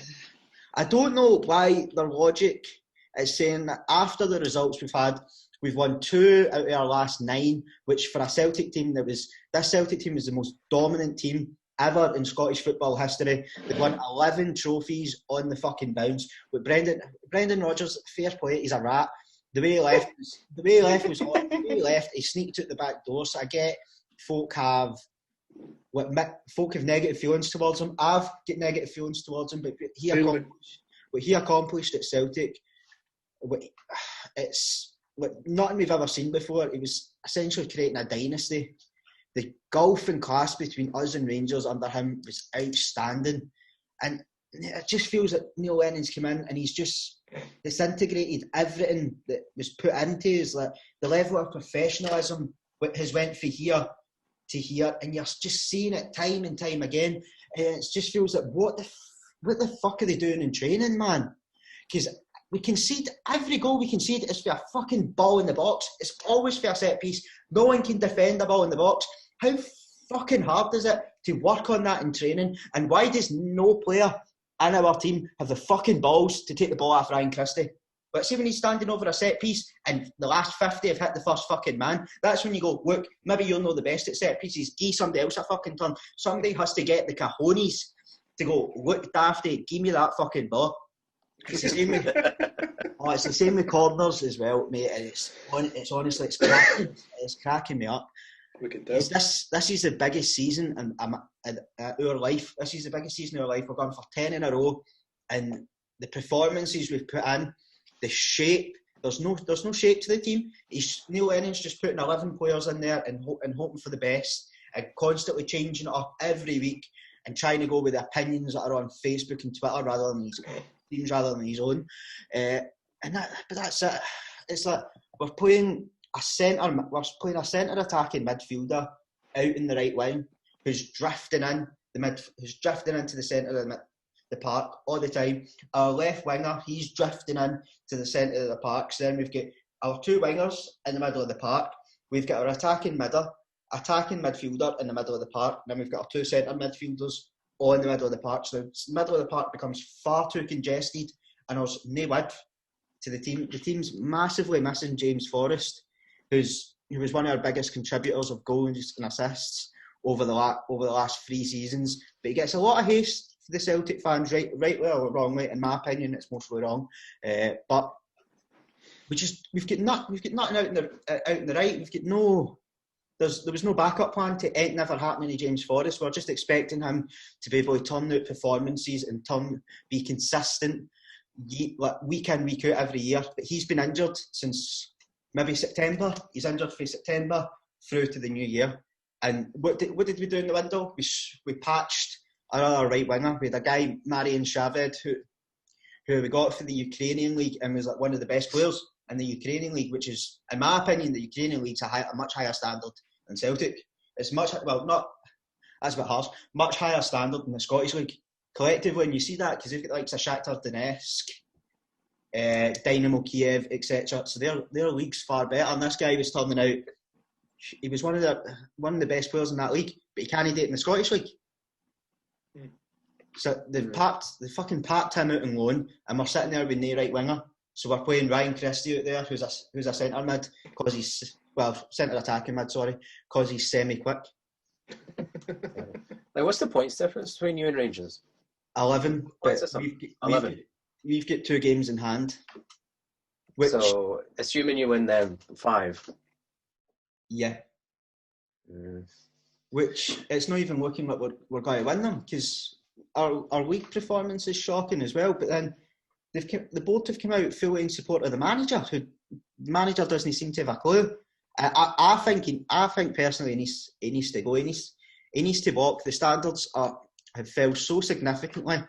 I don't know why their logic is saying that after the results we've won 2 out of our last 9, which for a Celtic team this Celtic team is the most dominant team ever in Scottish football history. They've won 11 trophies on the fucking bounce. With Brendan Rodgers, fair play, he's a rat. The way he left, he sneaked out the back door. So I get folk have negative feelings towards him. I've got negative feelings towards him, but what he accomplished at Celtic, it's nothing we've ever seen before. He was essentially creating a dynasty. The gulf and class between us and Rangers under him was outstanding, and it just feels that Neil Lennon's come in and he's just disintegrated everything that was put into us. Like the level of professionalism has went from here to here, and you're just seeing it time and time again. And it just feels like what the fuck are they doing in training, man? Because we concede every goal we concede is for a fucking ball in the box. It's always for a set piece. No one can defend a ball in the box. How fucking hard is it to work on that in training? And why does no player in our team have the fucking balls to take the ball off Ryan Christie? But see when he's standing over a set piece and the last 50 have hit the first fucking man, that's when you go, look, maybe you'll know the best at set pieces. Give somebody else a fucking turn. Somebody has to get the cojones to go, look, Dafty, give me that fucking ball. It's the same with, it's the same with corners as well, mate. And it's honestly, it's cracking me up. This is the biggest season in our life. This is the biggest season of our life. We're going for 10 in a row, and the performances we've put in, the shape. There's no shape to the team. Neil Lennon's just putting 11 players in there and hoping for the best, and constantly changing it up every week and trying to go with the opinions that are on Facebook and Twitter rather than his teams, rather than his own. But that's it. It's like we're playing a centre attacking midfielder out in the right wing who's drifting into the centre of the the park all the time. Our left winger, he's drifting in to the centre of the park. So then we've got our two wingers in the middle of the park. We've got our attacking midfielder in the middle of the park. And then we've got our two centre midfielders all in the middle of the park. So the middle of the park becomes far too congested, and there's no width to the team. The team's massively missing James Forrest, who was one of our biggest contributors of goals and assists over the last 3 seasons. But he gets a lot of haste for the Celtic fans, rightly or wrongly. In my opinion, it's mostly wrong. But we've got nothing out in the right. We've got no. There was no backup plan to it never happening to James Forrest. We're just expecting him to be able to turn out performances and be consistent week in, week out every year. But he's been injured since maybe September. He's injured from September through to the new year. And what did we do in the window? We patched another right winger. We had a guy, Marian Shavid, who we got for the Ukrainian League and was like one of the best players in the Ukrainian League, which is, in my opinion, the Ukrainian League's a much higher standard than Celtic. It's much higher standard than the Scottish League collectively, and you see that because they've got like Shakhtar Donetsk, Dynamo Kiev, etc. So their league's far better. And this guy was turning out, he was one of the best players in that league, but he can't do it in the Scottish League. So they fucking packed him out on loan, and we're sitting there with no right winger. So we're playing Ryan Christie out there, who's a centre mid, because he's centre attacking mid, because he's semi-quick. Like, what's the points difference between you and Rangers? 11. But 11. We've got 2 games in hand. So, assuming you win them 5. Yeah. Which, it's not even looking like we're going to win them, because our league performance is shocking as well. But then the board have come out fully in support of the manager, who the manager doesn't seem to have a clue. I think personally he needs to go. He needs to walk. The standards have fell so significantly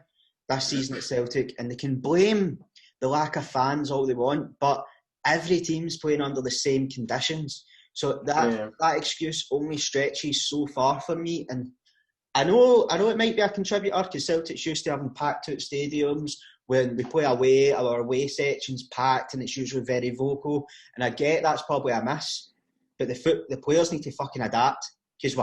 this season at Celtic, and they can blame the lack of fans all they want, but every team's playing under the same conditions. So that excuse only stretches so far for me. And I know it might be a contributor because Celtic's used to having packed out stadiums. When we play away, our away section's packed and it's usually very vocal. And I get that's probably a miss, but the players need to fucking adapt, because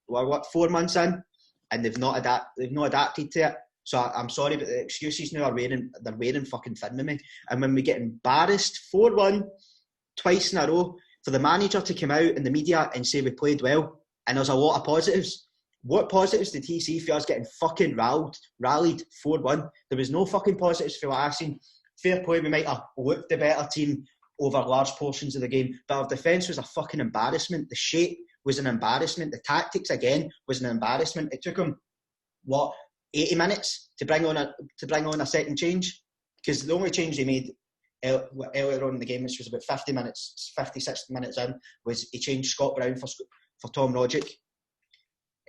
we're 4 months in and they've not adapted to it. So I'm sorry, but the excuses now they're wearing fucking thin with me. And when we get embarrassed 4-1 twice in a row, for the manager to come out in the media and say we played well, and there's a lot of positives. What positives did he see for us getting fucking rallied 4-1? There was no fucking positives for what I've seen. Fair play, we might have looked the better team over large portions of the game, but our defence was a fucking embarrassment. The shape was an embarrassment. The tactics, again, was an embarrassment. It took him, 80 minutes to bring on a second change? Because the only change he made earlier on in the game, which was about 60 minutes in, was he changed Scott Brown for Tom Rogic.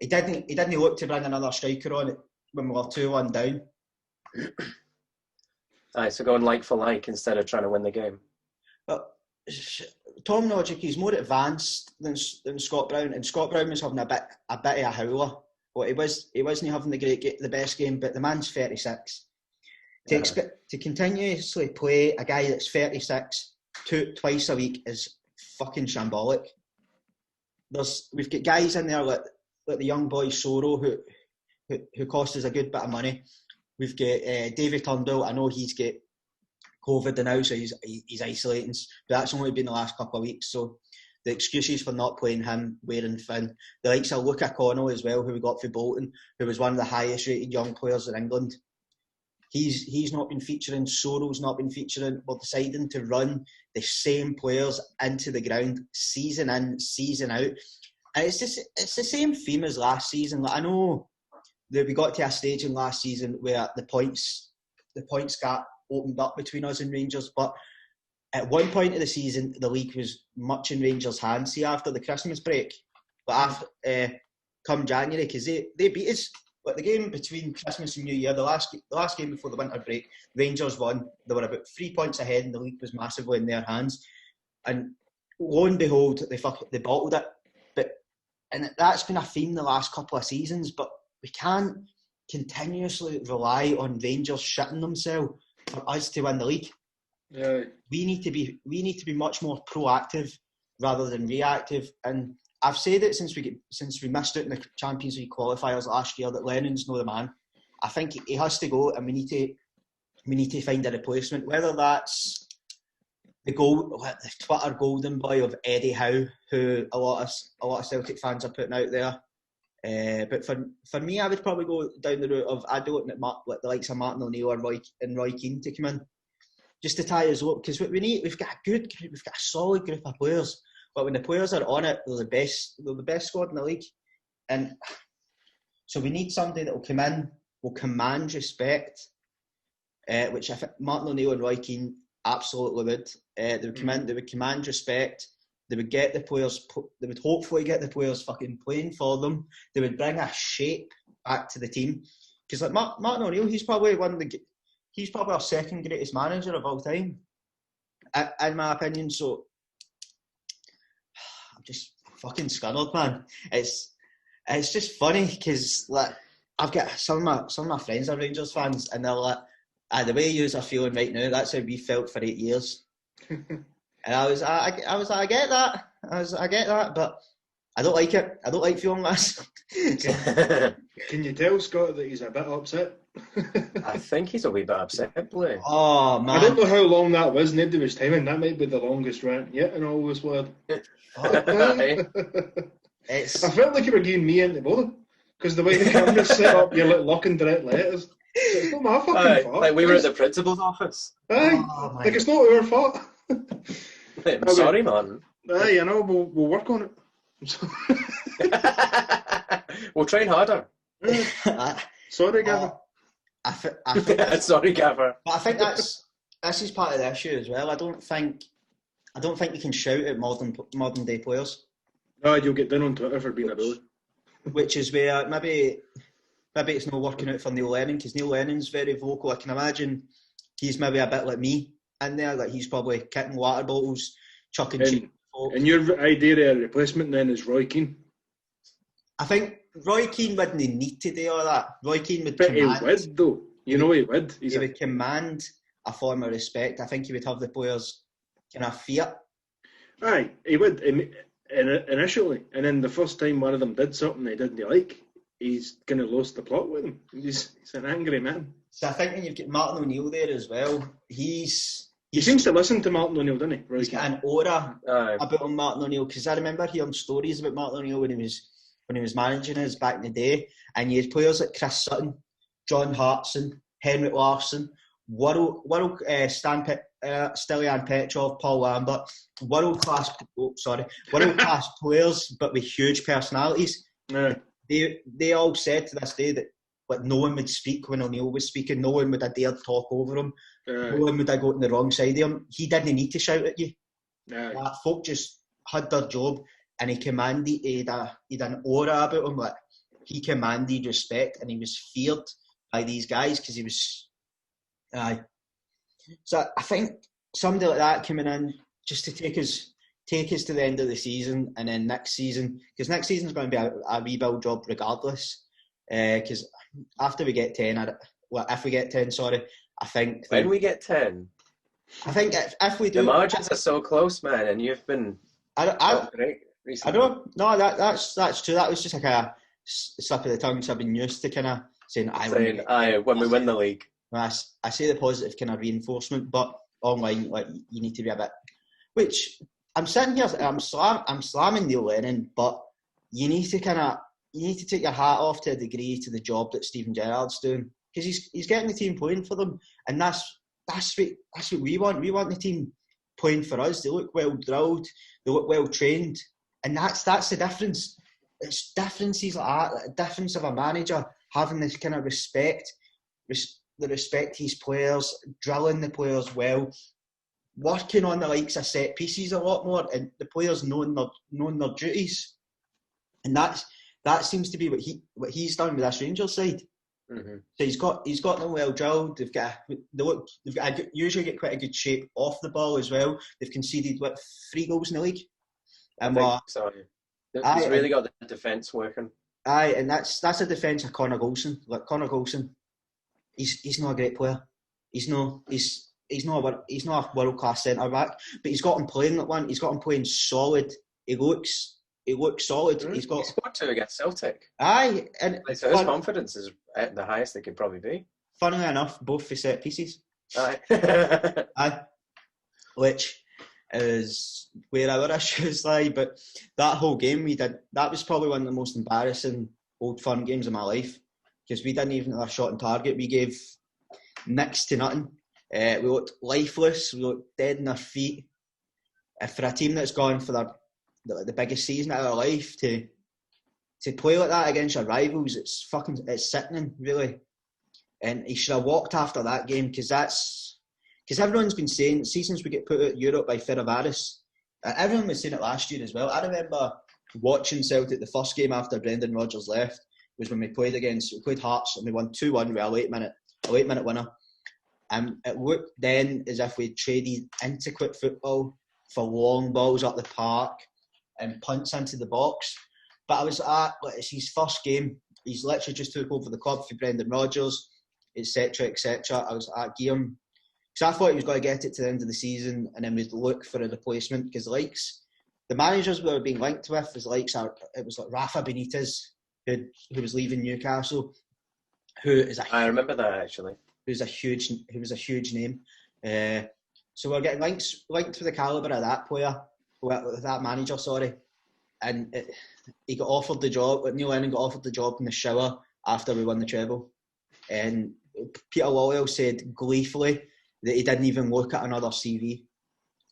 He didn't look to bring another striker on when we were 2-1 down. So going like for like instead of trying to win the game. But Tom Rogic, he's more advanced than Scott Brown, and Scott Brown was having a bit of a howler. Well, he wasn't having the best game, but the man's 36. To continuously play a guy that's 36 twice a week is fucking shambolic. We've got guys in there like the young boy Soro who cost us a good bit of money. We've got David Turnbull. I know he's got COVID now, so he's isolating, but that's only been the last couple of weeks. So the excuses for not playing him wearing thin. The likes of Luca Connell as well, who we got for Bolton, who was one of the highest rated young players in England. He's not been featuring. Soro's not been featuring. We're deciding to run the same players into the ground season in, season out. And it's the same theme as last season. Like, I know that we got to a stage in last season where the points gap opened up between us and Rangers, but at one point of the season, the league was much in Rangers' hands. See, after the Christmas break, but after come January, because they beat us. But the game between Christmas and New Year, the last game before the winter break, Rangers won. They were about 3 points ahead, and the league was massively in their hands. And lo and behold, they bottled it. And that's been a theme the last couple of seasons. But we can't continuously rely on Rangers shitting themselves for us to win the league. Yeah. We need to be much more proactive rather than reactive. And I've said it since we missed out in the Champions League qualifiers last year that Lennon's no the man. I think he has to go, and we need to find a replacement. Whether that's the Twitter golden boy of Eddie Howe, who a lot of Celtic fans are putting out there. But for me, I would probably go down the route of I'd be looking at the likes of Martin O'Neill and Roy Keane to come in, just to tie us up, because what we need, we've got a solid group of players, but when the players are on it, they're the best squad in the league, and so we need somebody that will come in, will command respect, which I think Martin O'Neill and Roy Keane absolutely would. They would come in, they would command respect. They would get the players. They would hopefully get the players fucking playing for them. They would bring a shape back to the team, because like Martin O'Neill, he's probably our second greatest manager of all time, in my opinion. So I'm just fucking scunnered, man. It's just funny because like I've got some of my friends are Rangers fans, and they're like, the way you are feeling right now, that's how we felt for 8 years. And I was like, I get that, but I don't like it. I don't like feeling this. Can you tell Scott that he's a bit upset? I think he's a wee bit upset, Blue. Oh man! I don't know how long that was. Nobody was timing. That might be the longest rant yet in all this word. I felt like you were giving me into bother, because the way the camera's set up, you're like looking directly at us. So it's not my fucking fault. Like we were at the principal's office. Aye, like it's not our fault. I'm sorry, man. Aye, you know, we'll work on it. We'll train harder. Sorry, Gavin. I think sorry, Gavin. But I think this is part of the issue as well. I don't think you can shout at modern day players. No, you'll get down on Twitter for being a bully. Which is where maybe it's not working out for Neil Lennon, because Neil Lennon's very vocal. I can imagine he's maybe a bit like me in there, like he's probably kicking water bottles, chucking cheap. And your idea of a replacement then is Roy Keane? I think Roy Keane wouldn't need to do all that. Roy Keane would command. He would, though. He would. He would command a form of respect. I think he would have the players kind of fear. Aye, he would initially. And then the first time one of them did something they didn't like, he's kind of lost the plot with him. He's an angry man. So I think when you've got Martin O'Neill there as well, he seems to listen to Martin O'Neill, doesn't he? He's got an aura about Martin O'Neill, because I remember hearing stories about Martin O'Neill when he was managing us back in the day, and you had players like Chris Sutton, John Hartson, Henrik Larsson, Stilian Petrov, Paul Lambert, world class players, but with huge personalities. Yeah. They all said to this day that like no one would speak when O'Neill was speaking. No one would have dared talk over him. No one would have got on the wrong side of him. He didn't need to shout at you. Folk just had their job, and he commanded. He'd an aura about him. Like he commanded respect, and he was feared by these guys because he was. So I think somebody like that coming in just to take us to the end of the season, and then next season, because next season's going to be a rebuild job regardless. Because after we get 10, if we get 10, I think... When we get 10? I think if we do... The margins are so close, man, and you've been great recently. I don't... No, that's true. That was just like a slip of the tongue, so I've been used to kind of saying when we win the league. I say the positive kind of reinforcement, but online, like, you need to be a bit... Which, I'm sitting here, I'm slamming Neil Lennon, but you need to take your hat off to a degree to the job that Steven Gerrard's doing, because he's getting the team playing for them, and that's what we want. We want the team playing for us. They look well drilled, they look well trained, and that's the difference. It's differences like that, the difference of a manager having this kind of respect his players, drilling the players well, working on the likes of set pieces a lot more, and the players knowing their duties, and that seems to be what he's done with this Rangers side. Mm-hmm. So he's got them well drilled. They've usually get quite a good shape off the ball as well. They've conceded 3 goals in the league. I think so. He's really got the defence working. Aye, and that's a defence of Connor Golson. Like Connor Golson, he's not a great player. He's not a world class centre back, but he's got him playing like one. He's got him playing solid. He looks solid. Mm-hmm. He scored 2 against Celtic. Aye, and so his confidence is at the highest it could probably be. Funnily enough, both for set pieces. Aye. Aye. Which is where our issues lie. But that whole game that was probably one of the most embarrassing Old Firm games of my life, because we didn't even have a shot on target. We gave next to nothing. We looked lifeless. We looked dead in our feet. For a team that's gone for the biggest season of their life to play like that against your rivals, it's sickening, really. And he should have walked after that game, because everyone's been saying, since we get put out of Europe by Ferencváros, everyone was saying it last year as well. I remember watching Celtic, the first game after Brendan Rodgers left was when we played Hearts and we won 2-1 with a late minute winner. And it looked then as if we traded into quick football for long balls up the park and punts into the box. But it's his first game. He's literally just took over the club for Brendan Rodgers, etc., etc. I was at Guillaume, because I thought he was going to get it to the end of the season and then we'd look for a replacement, because the managers we were being linked with was it was like Rafa Benitez, who was leaving Newcastle, I remember that actually. Who was a huge name. So we're getting linked with the calibre of that player, with that manager, sorry. And he got offered the job, Neil Lennon got offered the job in the shower after we won the treble. And Peter Lawwell said gleefully that he didn't even look at another CV.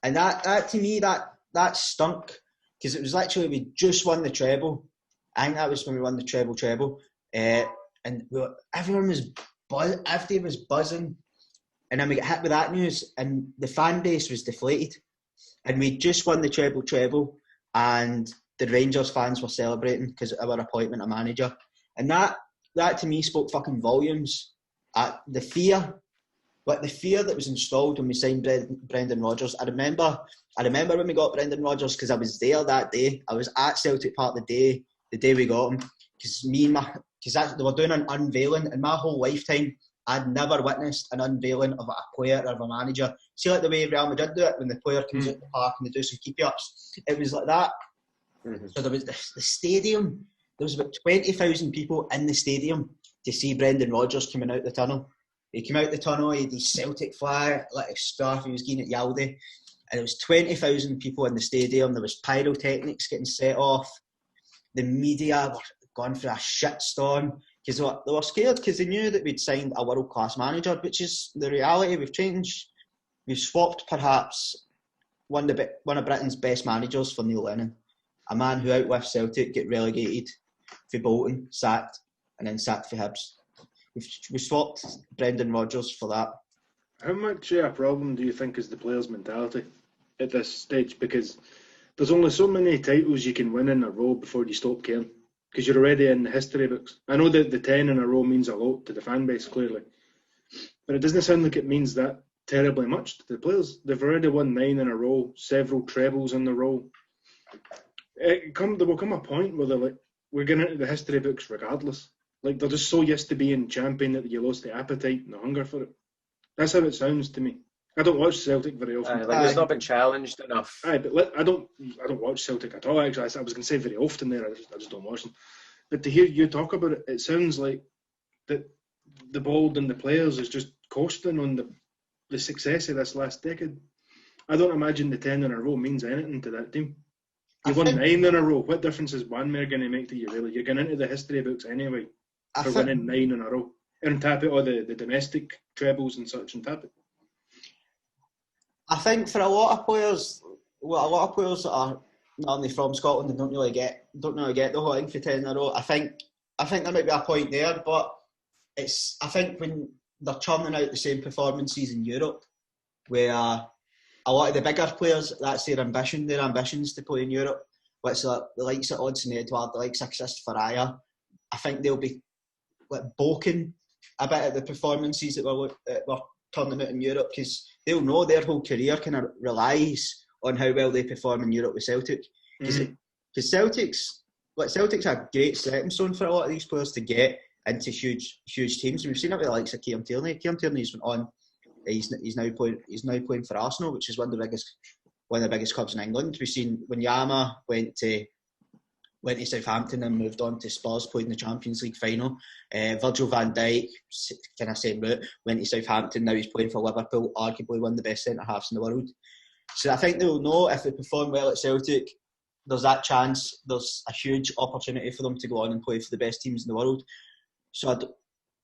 And that to me, that stunk, because it was literally, we just won the treble. I think that was when we won the treble. And everyone was buzzing, and then we got hit with that news, and the fan base was deflated. And we just won the treble, and the Rangers fans were celebrating because of our appointment of manager. And that to me spoke fucking volumes. The fear that was installed when we signed Brendan Rodgers. I remember when we got Brendan Rodgers, because I was there that day. I was at Celtic Park the day we got him, because they were doing an unveiling. In my whole lifetime, I'd never witnessed an unveiling of a player or of a manager. See, like the way Real Madrid do it, when the player comes out the park and they do some keepy-ups. It was like that. Mm-hmm. So there was the stadium. There was about 20,000 people in the stadium to see Brendan Rodgers coming out the tunnel. He came out the tunnel, he had his Celtic flag, like a scarf, he was getting at Yaldi. And there was 20,000 people in the stadium. There was pyrotechnics getting set off. The media were going for a shitstorm because they were scared, because they knew that we'd signed a world-class manager, which is the reality. We've changed. We've swapped perhaps one of Britain's best managers for Neil Lennon, a man who outlived Celtic, get relegated for Bolton, sacked, and then sacked for Hibs. We swapped Brendan Rodgers for that. How much a problem do you think is the players' mentality at this stage? Because there's only so many titles you can win in a row before you stop caring, because you're already in the history books. I know that the 10 in a row means a lot to the fan base, clearly, but it doesn't sound like it means that terribly much to the players. They've already won 9 in a row, several trebles in a row. There will come a point where they're like, we're getting into the history books regardless. Like, they're just so used to being champion that you lost the appetite and the hunger for it. That's how it sounds to me. I don't watch Celtic very often. It's not been challenged enough. Aye, but I don't watch Celtic at all, actually. I was going to say very often there, I just don't watch them. But to hear you talk about it, it sounds like that the board and the players is just costing on the success of this last decade. I don't imagine the 10 in a row means anything to that team. You've won 9 in a row. What difference is one more going to make to you, really? You're going into the history books anyway for winning 9 in a row. And tap it all the domestic trebles and such, and tap it. I think for a lot of players that are not only from Scotland and don't really get the whole thing for 10 in a row, I think there might be a point there, but I think when they're churning out the same performances in Europe, where a lot of the bigger players, that's their ambitions to play in Europe, which the likes of Odsonne Edouard, the likes of Christopher Ajer, I think they'll be like balking a bit at the performances that we're turning out in Europe, because they'll know their whole career kind of relies on how well they perform in Europe with Celtic. Because Celtic's, like Celtic's a great stepping stone for a lot of these players to get into huge teams. We've seen it with the likes of Kieran Tierney. Kieran Tierney's went on. He's now playing for Arsenal, which is one of the biggest clubs in England. We've seen when Yama went to Southampton and moved on to Spurs, played in the Champions League final. Virgil van Dijk, kind of same route, went to Southampton. Now he's playing for Liverpool, arguably one of the best centre halves in the world. So I think they'll know if they perform well at Celtic, there's that chance. There's a huge opportunity for them to go on and play for the best teams in the world. So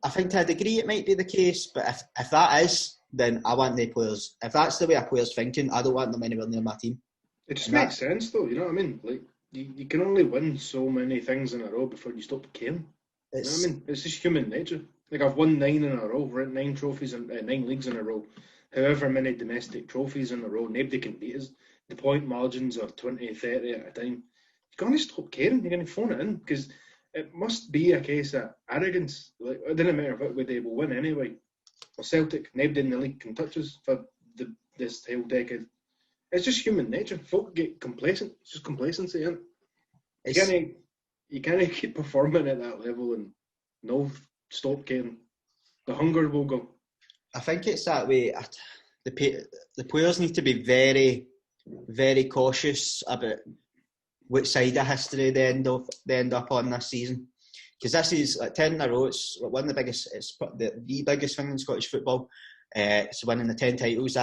I think to a degree it might be the case, but if that is, then I want the players. If that's the way a player's thinking, I don't want them anywhere near my team. It just makes sense, though. You know what I mean? Like you can only win so many things in a row before you stop caring. You know what I mean? It's just human nature. Like I've won 9 in a row. We're at 9 trophies and 9 leagues in a row. However many domestic trophies in a row, nobody can beat us. The point margins are 20, 30 at a time. You're going to stop caring. You're going to phone it in because it must be a case of arrogance. Like it doesn't matter what way they will win anyway. Or Celtic, nobody in the league can touch us for this whole decade. It's just human nature. Folk get complacent. It's just complacency, isn't it? You can't keep performing at that level and no stop caring. The hunger will go. I think it's that way. The players need to be very, very cautious about which side of history they end up on this season. Because this is like 10 in a row. It's one of the biggest. It's the biggest thing in Scottish football. It's winning the 10 titles.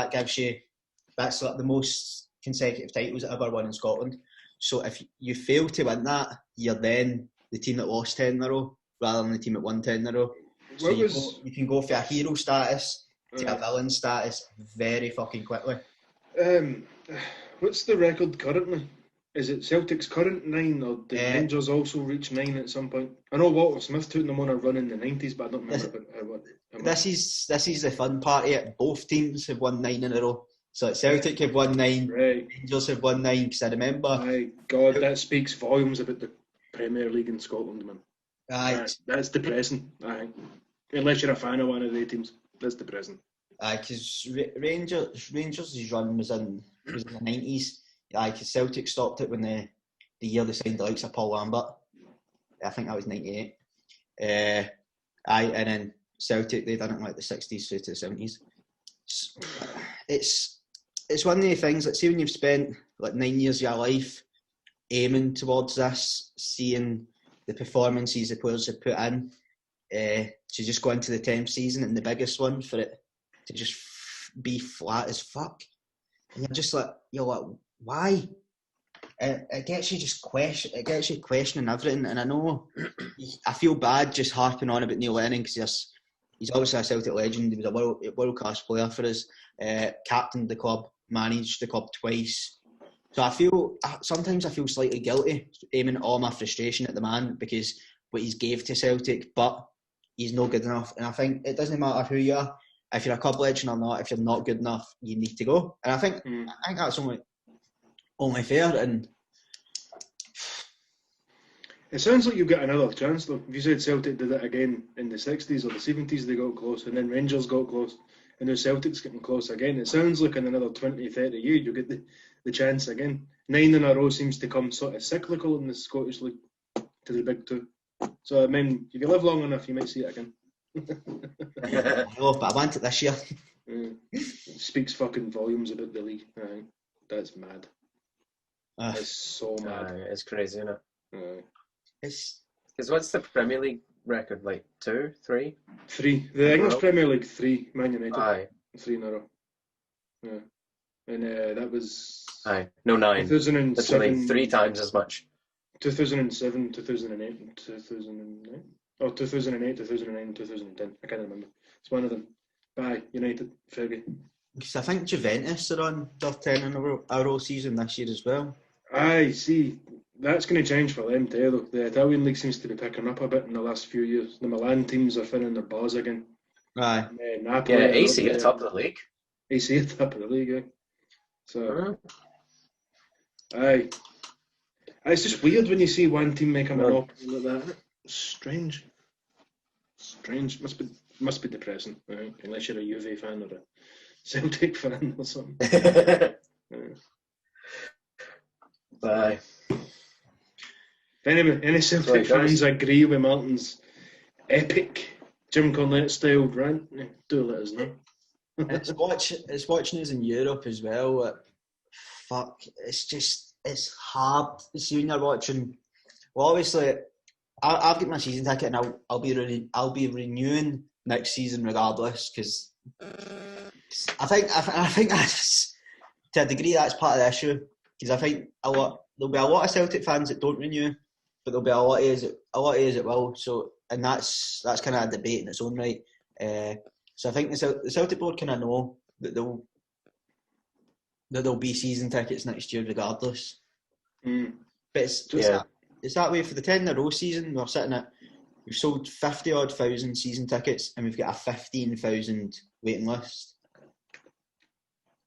That's like the most consecutive titles ever won in Scotland. So if you fail to win that, you're then the team that lost 10 in a row rather than the team that won 10 in a row. So you can go from a hero status to a villain status very fucking quickly. What's the record currently? Is it Celtic's current 9 or did Rangers also reach 9 at some point? I know Walter Smith took them on a run in the 90s, but I don't remember This is the fun part of it. Both teams have won 9 in a row. So Celtic have won 9, right. Rangers have won 9, because I remember... My God, that speaks volumes about the Premier League in Scotland, man. Aye. That's depressing, I think. Unless you're a fan of one of the teams. That's depressing. Aye, because Rangers' run was in the 90s. Aye, because Celtic stopped it when the year they signed the likes of Paul Lambert. I think that was 98. Aye, and then Celtic, they done it in like the 60s through to the 70s. It's one of the things, like, see when you've spent like 9 years of your life aiming towards this, seeing the performances the players have put in, to just go into the 10th season and the biggest one for it to just be flat as fuck. And you're like, why? It gets you questioning everything. And I know I feel bad just harping on about Neil Lennon because he's obviously a Celtic legend. He was a world class player for us. Captained the club, managed the club twice. So sometimes I feel slightly guilty aiming all my frustration at the man because what he's gave to Celtic, but he's not good enough. And I think it doesn't matter who you are, if you're a club legend or not. If you're not good enough, you need to go. And I think that's only fair. And it sounds like you get another chance though. If you said Celtic did it again in the 60s or the 70s, they got close, and then Rangers got close, and now Celtic's getting close again. It sounds like in another 20, 30 years you get the chance again. 9 in a row seems to come sort of cyclical in the Scottish League to the big two. So I mean, if you live long enough, you might see it again. No, but I want it this year. It speaks fucking volumes about the league. That's mad. That's so mad. It's crazy, isn't it? Because what's the Premier League record, like 2, 3? 3. The English Premier League 3. Man United. Aye. 3 in a row. Yeah. And that was... Aye. No, 9. 2007. Literally 3 times as much. 2007, 2008, 2009. Or 2008, 2009, 2010. I can't remember. It's one of them. Bye, United, Fergie. Because I think Juventus are on their 10 in a row season this year as well. Aye, see, that's going to change for them too, though. The Italian league seems to be picking up a bit in the last few years. The Milan teams are filling their bars again. Aye. Napoli, yeah, AC at top of the league. AC at top of the league, eh? So, aye. It's just weird when you see one team make a monopoly like that. Strange. Must be depressing, right? Unless you're a Juve fan or a Celtic fan or something. Bye. If any Celtic fans agree with Martin's epic Jim Cornette style rant, do let us know. It's watching us in Europe as well. It's hard. See, when you're watching, well, obviously, I've got my season ticket, and I'll be renewing next season regardless, because I think that's, to a degree, that's part of the issue, because I think there'll be a lot of Celtic fans that don't renew, but there'll be a lot of us that will. So, and that's kind of a debate in its own right. So I think the Celtic board kind of know that there'll be season tickets next year regardless. But it's that way for the 10 in a row season. We've sold 50,000 season tickets, and we've got a 15,000 waiting list.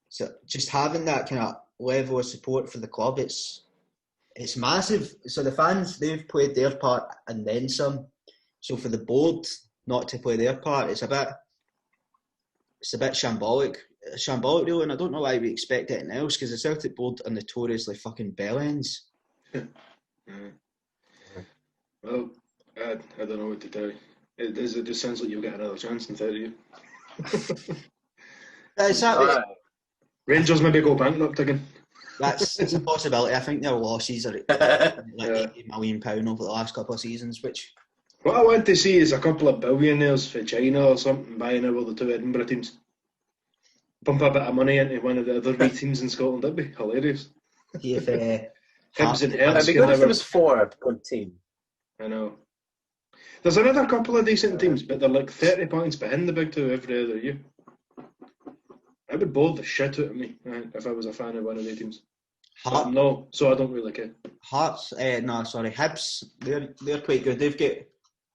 So just having that kind of level of support for the club, it's massive. So the fans, they've played their part and then some. So for the board not to play their part, it's a bit shambolic really, and I don't know why we expect anything else, because the Celtic board are notoriously fucking bellends. Well, I don't know what to tell you. It just sounds like you'll get another chance in 30 years. Exactly. Rangers maybe go bankrupt again. It's a possibility. I think their losses are £80 million over the last couple of seasons, which... What I want to see is a couple of billionaires for China or something buying out the two Edinburgh teams. Pump a bit of money into one of the other wee teams in Scotland. That'd be hilarious. If Hibs and Hearts. It'd be good if there was 4 good teams. I know. There's another couple of decent teams, but they're like 30 points behind the big two every other year. It would bore the shit out of me if I was a fan of one of the teams. No, so I don't really care. Hearts, Hibs, they're quite good. They've got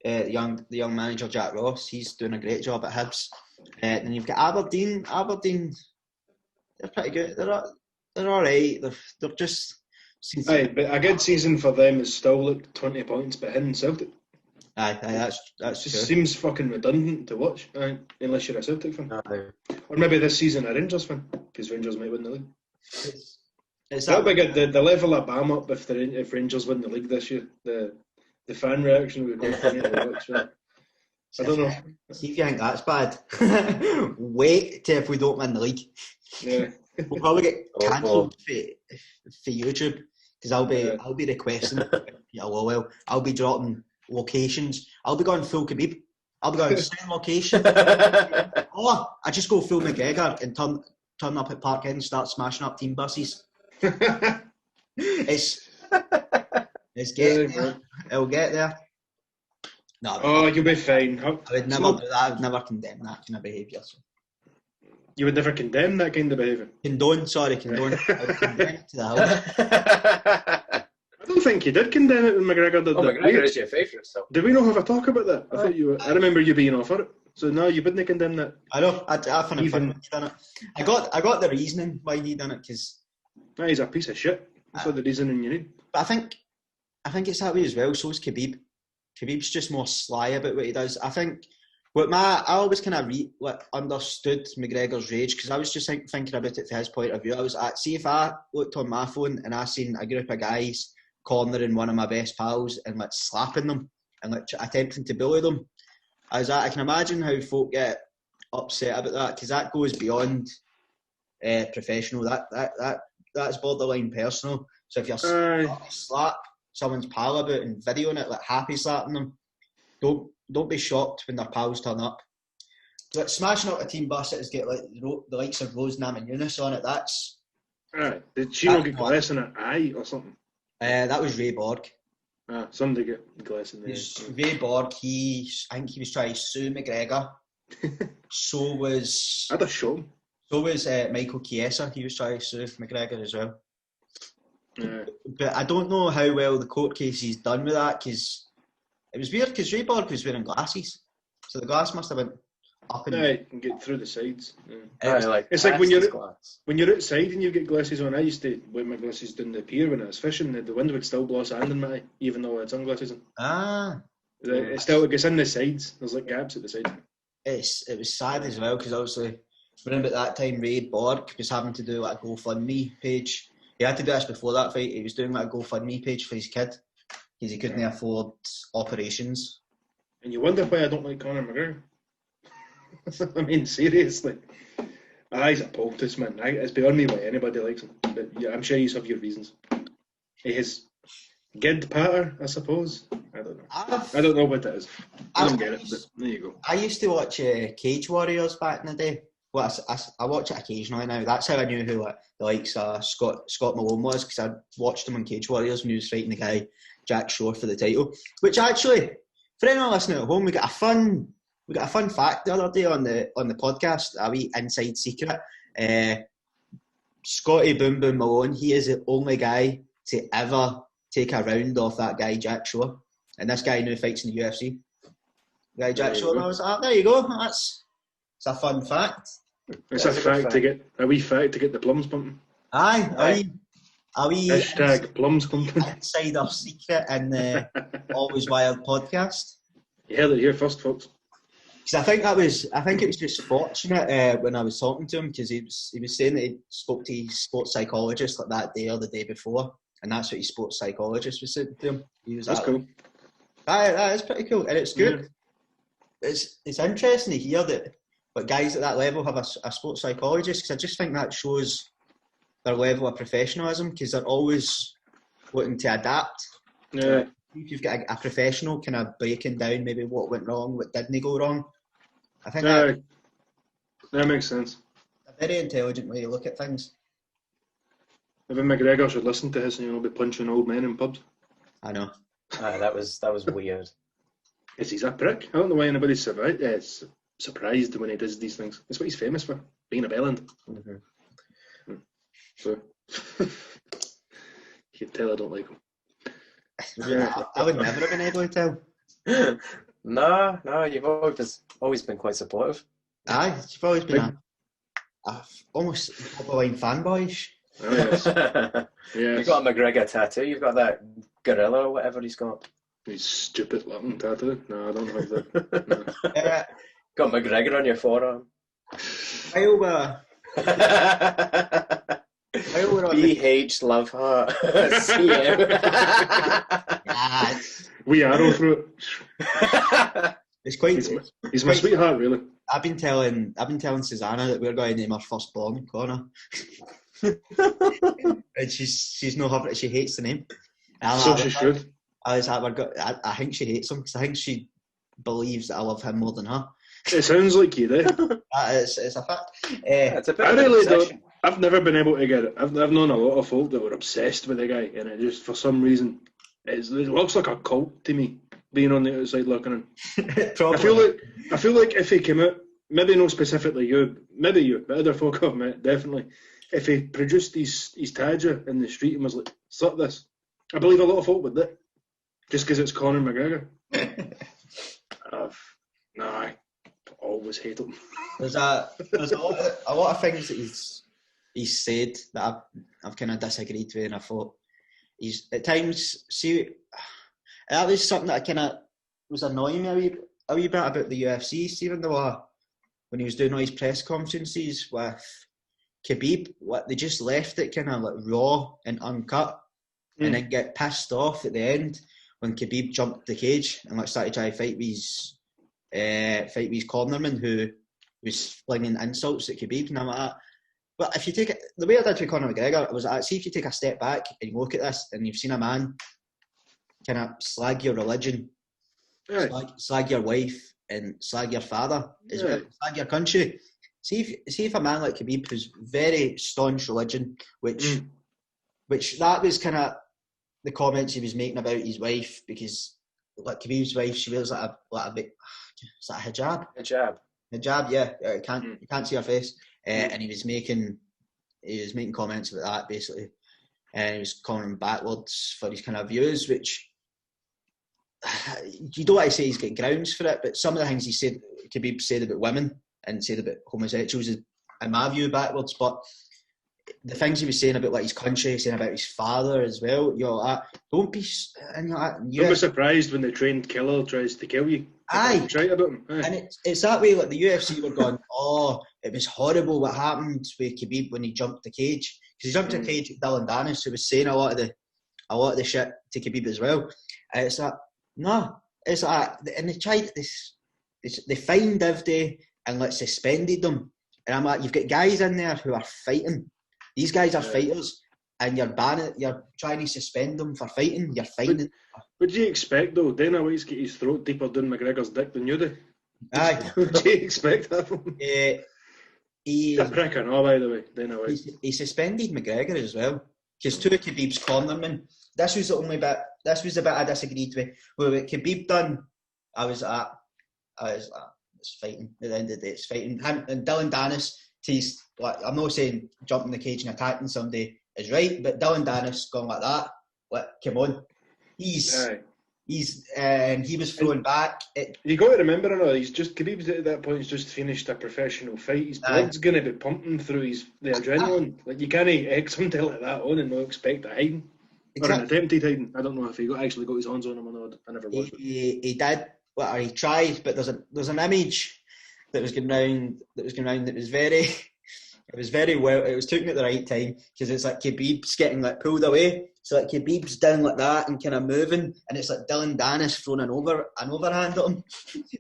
the young manager Jack Ross. He's doing a great job at Hibs. Then you've got Aberdeen. They're pretty good. They're all right. They're just. Aye, but a good season for them is still like 20 points behind Celtic. Aye, that's just true. Seems fucking redundant to watch, unless you're a Celtic fan. Aye. Or maybe this season a Rangers fan, because Rangers might win the league. That'll be good. The level of bam up if Rangers win the league this year. The fan reaction will be quite funny to watch. I don't know. See if you think that's bad. Wait till if we don't win the league. Yeah. We'll probably get cancelled for YouTube, because I'll be requesting. I'll be dropping locations. I'll be going full Khabib. I'll be going same location. I just go full McGregor and turn up at Parkhead and start smashing up team buses. It's getting there. It'll get there. No, you'll be fine. I would never do that. I would never condemn that kind of behaviour. So. You would never condemn that kind of behaviour? Condone. I would condemn it to the house. I don't think you did condemn it when McGregor did that. McGregor is your favourite, so. Did we not have a talk about that? I remember you being all for it. So no, you wouldn't condemn that. I know. I found it funny when he done it. I got the reasoning why he done it, because... he's a piece of shit. That's what the reasoning you need. But I think it's that way as well. So is Khabib. Khabib's just more sly about what he does. I think... I always kind of understood McGregor's rage, because I was just thinking about it from his point of view. I was see if I looked on my phone and I seen a group of guys cornering one of my best pals and slapping them and attempting to bully them. I can imagine how folk get upset about that, because that goes beyond professional. That's borderline personal. So if you slap someone's pal about and videoing it, happy slapping them, don't be shocked when their pals turn up. Smashing up a team bus that has got the likes of Rose Namajunas on it, that's... Did she not get glass in her eye or something? That was Ray Borg. Somebody get glass in there. Ray Borg, I think he was trying to sue McGregor. So was... I'd have shown. So was Michael Chiesa. He was trying to sue McGregor as well. But I don't know how well the court case is done with that, because... It was weird, because Ray Borg was wearing glasses, so the glass must have been up and... you can get through the sides. It's like when you're outside and you get glasses on. I used to wear my glasses down the pier when I was fishing. The wind would still blow sand in my eye, even though I had sunglasses on. It still gets in the sides. There's gaps at the sides. It was sad as well, because obviously, remember at that time Ray Borg was having to do a GoFundMe page. He had to do this before that fight. He was doing a GoFundMe page for his kid. because he couldn't afford operations. And you wonder why I don't like Conor McGregor. I mean, seriously. He's a poultice, man. It's beyond me why anybody likes him. But yeah, I'm sure you have your reasons. He has Gid patter, I suppose. I don't know. I don't know what that is. I don't get it, but there you go. I used to watch Cage Warriors back in the day. Well, I watch it occasionally now. That's how I knew who the likes Scott Malone was, because I watched him on Cage Warriors when he was fighting the guy Jack Shore for the title. Which actually, for anyone listening at home, we got a fun fact the other day on the podcast, a wee inside secret. Scotty Boom Boom Malone, he is the only guy to ever take a round off that guy Jack Shore, and this guy now fights in the UFC. The guy Jack Shore, and I was like, there you go. It's a fun fact. It's a fact to get a wee fact to get the plums pumping. Aye. Hashtag plums pumping. Insider secret in the Always Wild podcast. You heard it here first, folks. Because I think it was just fortunate when I was talking to him, because he was saying that he spoke to his sports psychologist like that day or the day before, and that's what his sports psychologist was saying to him. That's cool. That is pretty cool, and it's good. Yeah. It's interesting to hear that, but guys at that level have a sports psychologist, because I just think that shows their level of professionalism, because they're always looking to adapt. Yeah. If you've got a professional kind of breaking down maybe what went wrong, what didn't go wrong, I think that makes sense. A very intelligent way to look at things. Maybe McGregor should listen to this and he'll be punching old men in pubs. I know. That was weird. Yes, he's a prick. I don't know why anybody's surprised when he does these things. That's what he's famous for, being a bellend. Mm-hmm. So, you can tell I don't like him. I would never have been able to tell. No, you've always been quite supportive. Aye, you've always been a almost top-of-line fanboyish. Oh, yes. Yes. You've got a McGregor tattoo. You've got that gorilla or whatever he's got. He's stupid looking tattoo. No, I don't have that. No. Got McGregor on your forearm. BH Love Heart. CM. We arrow through it. It's quite. He's my sweetheart, really. I've been telling Susanna that we're going to name our firstborn Connor, and she's no having it. She hates the name. So she should. I think she hates him, because I think she believes that I love him more than her. It sounds like you do. It's a fact. It's a bit I of really obsession. don't. I've never been able to get it. I've known a lot of folk that were obsessed with the guy, and it just, for some reason, it looks like a cult to me, being on the outside looking in. I feel like if he came out, maybe not specifically you, maybe you, but other folk I've met, definitely, if he produced his Taja in the street and was like, suck this, I believe a lot of folk would do it, just because it's Conor McGregor. I always hate him. There's a lot of things that he's said that I've kind of disagreed with, and I thought he's at times that was something that I kind of was annoying me a wee bit about the UFC, even though when he was doing all his press conferences with Khabib, they just left it kind of like raw and uncut, and then get pissed off at the end when Khabib jumped the cage and started trying to fight with his cornerman who was flinging insults at Khabib, and I'm like that. But if you take it, the way I did with Conor McGregor was, see if you take a step back and you look at this and you've seen a man kind of slag your religion, slag your wife, and slag your father as well, slag your country. See if a man like Khabib, who's very staunch religion, which that was kind of the comments he was making about his wife, because like Khabib's wife, she wears like a bit, is that a hijab? Hijab, yeah. You can't see her face. And he was making comments about that, basically, and he was calling him backwards for his kind of views, which you don't want to say he's getting grounds for it, but some of the things Khabib said about women and said about homosexuals is, in my view, backwards. But the things he was saying about his country, saying about his father as well, don't be surprised when the trained killer tries to kill you. Aye. Right about him. Aye. And it's that way. Like the UFC were going, it was horrible what happened with Khabib when he jumped the cage, because he jumped the cage with Dylan Dennis, who was saying a lot of the shit to Khabib as well. And it's like, no. It's like, and they tried this. They fined Ivday and suspended them. And I'm like, you've got guys in there who are fighting. These guys are fighters, and you're trying to suspend them for fighting. You're fighting. What do you expect though? Dana White's got his throat deeper down McGregor's dick than you do. Aye. What do you expect that from him? He's a prick, I know, by the way. Dana White. He suspended McGregor as well, because two of Khabib's cornermen. This was the bit I disagreed with. Well, what Khabib done, I was it's fighting. At the end of the day, it's fighting. Him and Dylan Dennis, I'm not saying jumping the cage and attacking somebody is right, but Dylan Dennis going like that, come on. He was throwing back. You got to remember, Khabib's at that point. He's just finished a professional fight. His blood's going to be pumping through the adrenaline. You can't egg something like that on and not expect a hiding. Exactly. Or an attempted hiding. I don't know if he actually got his hands on him or not. I never watched it. He did. Well, he tried, but there's an image that was going round. That was very. It was very well. It was taken at the right time, because it's like Khabib's getting pulled away. So Khabib's down like that and kind of moving, and it's like Dylan Dennis throwing an overhand at him.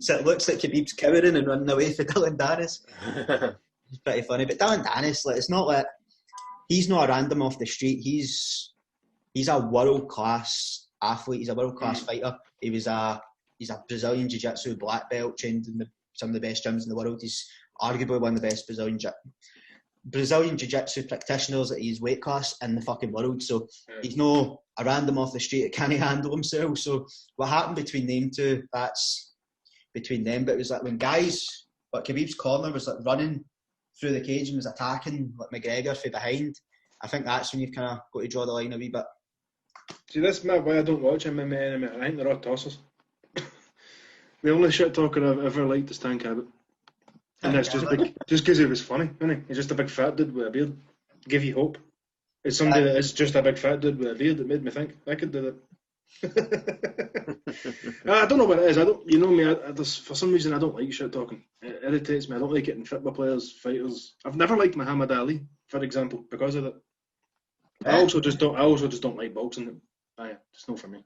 So it looks like Khabib's cowering and running away for Dylan Dennis. It's pretty funny. But Dylan Dennis, it's not like he's not a random off the street. He's a world class athlete. He's a world class fighter. He's a Brazilian jiu-jitsu black belt, trained in some of the best gyms in the world. He's arguably one of the best Brazilian jiu-jitsu practitioners at his weight class in the fucking world. So he's no a random off the street that can't handle himself. So what happened between them two, that's between them. But it was when guys, Khabib's corner was running through the cage and was attacking McGregor from behind. I think that's when you've kind of got to draw the line a wee bit. See, that's why I don't watch MMA. I think they're all tossers. The only shit talker I've ever liked is Tank Abbott. And that's just because he was funny, isn't he? He's just a big fat dude with a beard. Give you hope. It's somebody that is just a big fat dude with a beard that made me think I could do that. I don't know what it is. For some reason I don't like shit talking. It irritates me. I don't like it in football players, fighters. I've never liked Muhammad Ali, for example, because of it. I also just don't like boxing. It's not for me.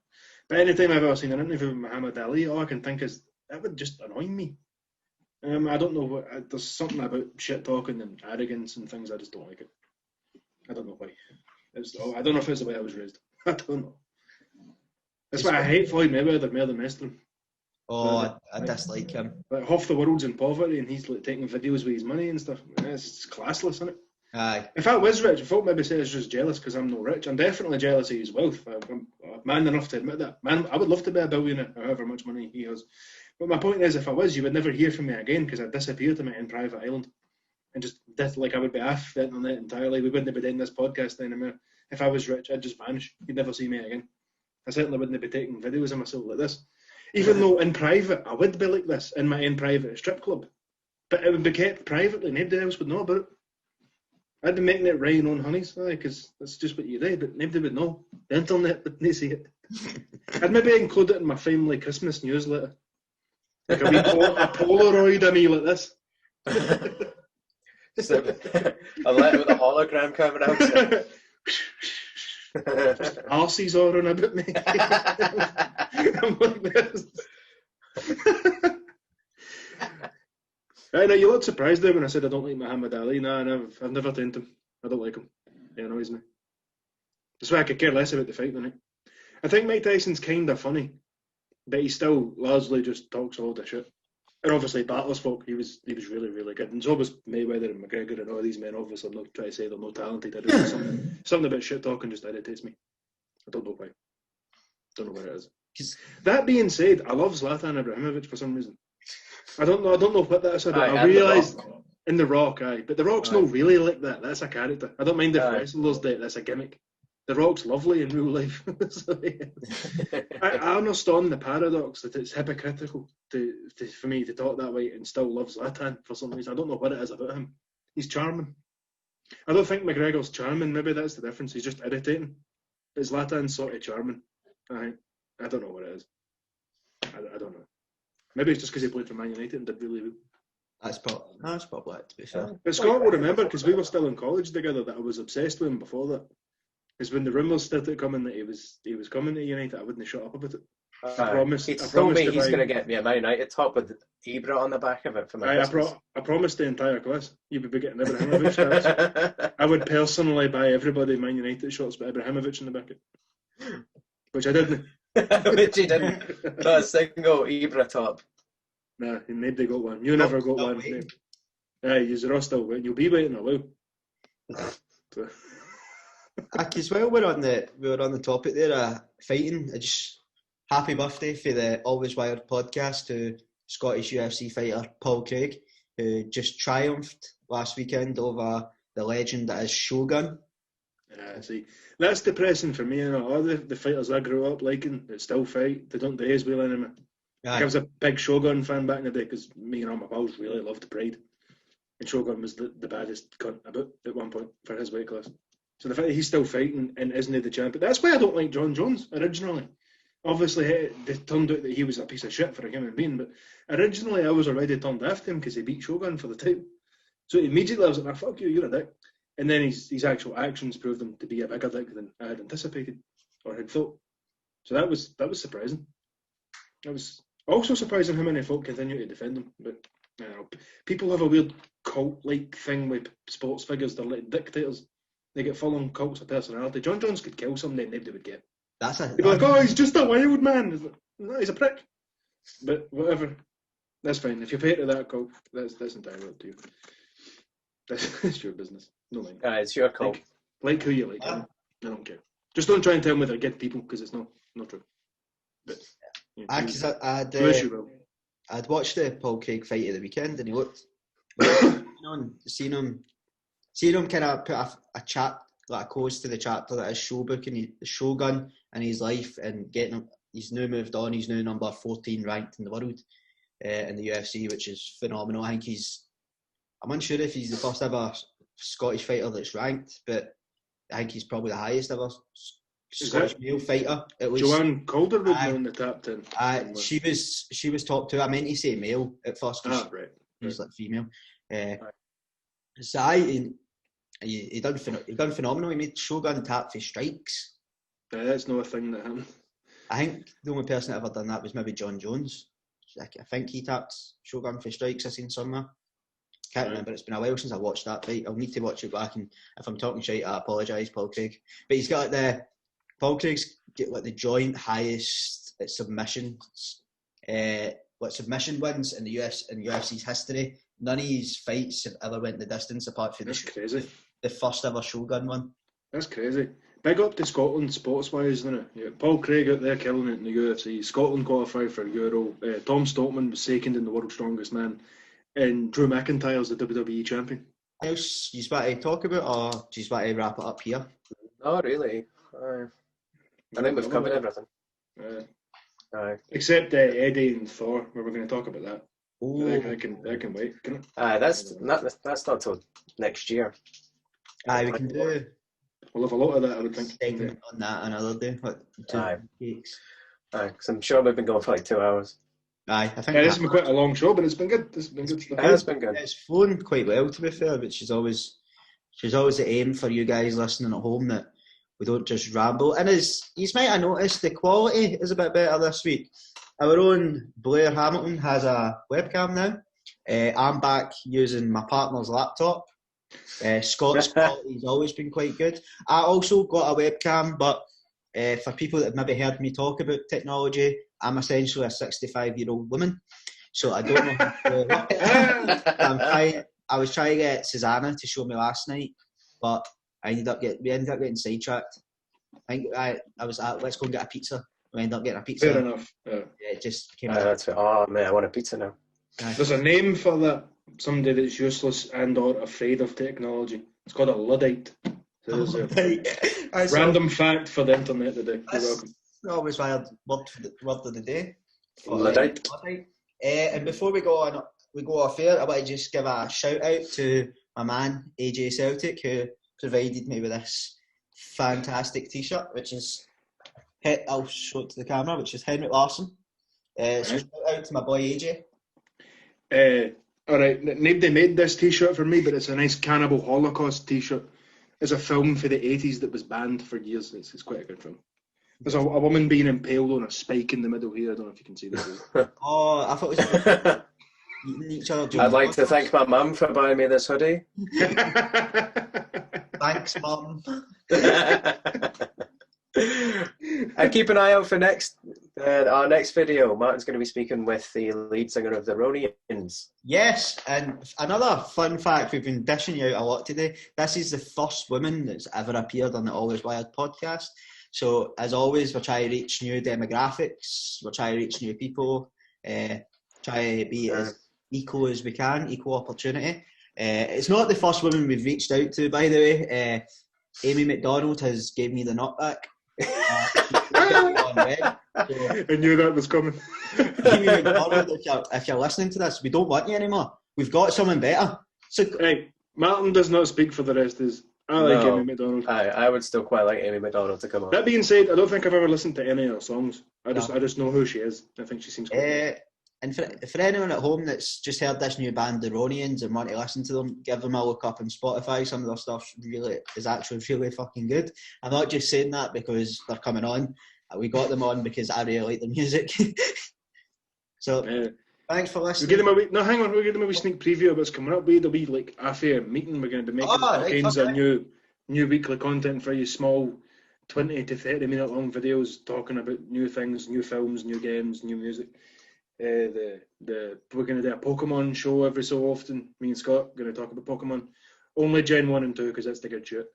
But anytime I've ever seen an interview with Muhammad Ali, all I can think is that would just annoy me. I don't know there's something about shit talking and arrogance and things. I just don't like it. I don't know why. I don't know if it's the way I was raised. I don't know. That's why I hate Floyd Mayweather more than most of them. I dislike him. Half the world's in poverty and he's taking videos with his money and stuff. It's classless, isn't it? Aye. If I was rich, folk maybe say it's just jealous because I'm not rich. I'm definitely jealous of his wealth. I'm man enough to admit that. Man, I would love to be a billionaire, however much money he has. But my point is, if I was, you would never hear from me again because I'd disappear to my own private island. And just, I would be off the internet entirely. We wouldn't be doing this podcast anymore. If I was rich, I'd just vanish. You'd never see me again. I certainly wouldn't be taking videos of myself like this. Even though in private, I would be like this in my own private strip club. But it would be kept privately. Nobody else would know about it. I'd be making it rain on honeys, because that's just what you do, but nobody would know. The internet wouldn't see it. I'd maybe include it in my family Christmas newsletter. Like a Polaroid of me like this. Just a letter with a hologram coming out. Just arses all on about me. I'm like this. I know you looked surprised there when I said I don't like Muhammad Ali. No, I've never tamed him. I don't like him. He annoys me. That's why I could care less about the fight than it. I think Mike Tyson's kind of funny, but he still largely just talks a lot of shit. And obviously, battlers folk, he was really, really good. And so was Mayweather and McGregor and all these men. Obviously, I'm not trying to say they're not talented. I don't something about shit talking just irritates me. I don't know why. Don't know what it is. That being said, I love Zlatan Ibrahimovic for some reason. I don't know what that is about. I realised in The Rock, but The Rock's not really like that. That's a character. I don't mind if wrestlers do it. That's a gimmick. The Rock's lovely in real life. So, yeah. I understand the paradox that it's hypocritical for me to talk that way and still love Zlatan for some reason. I don't know what it is about him. He's charming. I don't think McGregor's charming. Maybe that's the difference. He's just irritating. But Zlatan's sort of charming. I don't know what it is. I don't know. Maybe it's just because he played for Man United and did really well. That's probably it, to be fair. But Scott will remember, because we were still in college together, that I was obsessed with him before that. is when the rumours started coming that he was coming to United, I wouldn't shut up about it. He told me he's going to get me a Man United top with Ibra on the back of it for my Christmas. I promised the entire class you would be getting Ibrahimovic shirts. I would personally buy everybody Man United shirts with Ibrahimovic in the back, which I didn't. Which he didn't. Not a single Ibra top. Nah, nobody got one. You never got one. You're still waiting. You'll be waiting a while. As well, we were on the topic there, fighting. Happy birthday for the Always Wired podcast to Scottish UFC fighter Paul Craig, who just triumphed last weekend over the legend that is Shogun. See, that's depressing for me. All the fighters I grew up liking that still fight, they don't do as well anymore. Like I was a big Shogun fan back in the day because me and all my pals really loved Pride. And Shogun was the baddest cunt about at one point for his weight class. So the fact that he's still fighting and isn't he the champion, that's why I don't like John Jones originally. Obviously, it turned out that he was a piece of shit for a human being, but originally I was already turned after him because he beat Shogun for the title. So immediately I was like, fuck you, you're a dick. And then his actual actions proved him to be a bigger dick than I had anticipated or had thought. So that was surprising. It was also surprising how many folk continue to defend him. But I don't know, people have a weird cult-like thing with sports figures. They're like dictators. They get full-on cults of personality. John Jones could kill somebody and nobody would get. People are like, oh, he's just a wild man. Like, no, he's a prick. But whatever. That's fine. If you pay to that cult, that's entirely up to you. That's your business. No mine. It's your cult. Like who you like. I don't care. Just don't try and tell me they're good people because it's not true. But I'd watched the Paul Craig fight at the weekend and he looked. Seeing him kind of put a chat, like a close to the chapter that is Showbook and the Shogun and his life and getting him. He's now moved on. He's now number 14 ranked in the world in the UFC, which is phenomenal. I'm unsure if he's the first ever Scottish fighter that's ranked, but I think he's probably the highest ever Scottish male fighter. It was Joanne Calderwood now in the top 10. She was top 2. I meant to say male at first. Right. He's like female. So he done phenomenal. He made Shogun tap for strikes. That's not a thing that happened. I think the only person that ever done that was maybe John Jones. I think he tapped Shogun for strikes. I seen somewhere. Can't remember. It's been a while since I watched that fight. I'll need to watch it back. And if I'm talking shite, I apologise, Paul Craig. But he's got Paul Craig's get like the joint highest submissions. Submission wins in the UFC's history. None of his fights have ever went the distance apart from the first ever Shogun one. That's crazy. Big up to Scotland sports-wise, isn't it? Yeah, Paul Craig out there killing it in the UFC. Scotland qualified for Euro. Tom Stockman was second in the World's Strongest Man. And Drew McIntyre's the WWE champion. Anything else you want to talk about, or do you want to wrap it up here? Not really. I think we've covered everything. Except Eddie and Thor, where we're going to talk about that. I can wait. Can it? That's not till next year. We can do. We'll have a lot of that, I would think. Segment on that another day. Cakes. Because I'm sure we've been going for like 2 hours. I think this has been quite a long show, but it's been good. It's been good stuff. It's been good. It's flown quite well, to be fair, but she's always the aim for you guys listening at home that we don't just ramble. And as you might have noticed, the quality is a bit better this week. Our own Blair Hamilton has a webcam now. I'm back using my partner's laptop. Scott's quality has always been quite good. I also got a webcam, but for people that have maybe heard me talk about technology, I'm essentially a 65-year-old woman, so I don't know how to work it. I was trying to get Susanna to show me last night, but we ended up getting sidetracked. I think I was at, let's go and get a pizza. We ended up getting a pizza. Fair enough. Yeah, it just came out. Oh man, I want a pizza now. There's a name for that. Somebody that's useless and or afraid of technology. It's called a Luddite. So there's a random fact for the internet today. You're welcome. Always my word of the day. Luddite. And before we go off air, I want to just give a shout out to my man AJ Celtic, who provided me with this fantastic T-shirt, which is I'll show it to the camera, which is Henrik Larsson. So shout out to my boy AJ. All right, nobody made this T-shirt for me, but it's a nice Cannibal Holocaust T-shirt. is a film for the 80s that was banned for years. It's quite a good film. There's a woman being impaled on a spike in the middle here. I don't know if you can see that. Oh, I thought it was eating each other. I'd like to thank my mum for buying me this hoodie. Thanks, Mum. And keep an eye out for our next video. Martin's going to be speaking with the lead singer of the Ronians. Yes, and another fun fact, we've been dishing you out a lot today. This is the first woman that's ever appeared on the Always Wired podcast. So, as always, we're trying to reach new demographics, we're trying to reach new people, try to be as equal as we can, equal opportunity. It's not the first woman we've reached out to, by the way. Amy McDonald has gave me the knockback. I knew that was coming. Amy McDonald, if you're listening to this, we don't want you anymore. We've got someone better. So, hey, Martin does not speak for the rest of us. I like Amy McDonald. I would still quite like Amy McDonald to come on. That being said, I don't think I've ever listened to any of her songs. I just know who she is. I think she seems quite good. And for anyone at home that's just heard this new band, the Ronians, and want to listen to them, give them a look up on Spotify. Some of their stuff is actually really fucking good. I'm not just saying that because they're coming on. We got them on because I really like the music. So, thanks for listening. We'll give them a wee sneak preview of what's coming up. There'll be like a meeting. We're going to be making all kinds of new weekly content for you, small 20 to 30 minute long videos talking about new things, new films, new games, new music. We're going to do a Pokemon show every so often. Me and Scott are going to talk about Pokemon. Only Gen 1 and 2 because that's the good shit.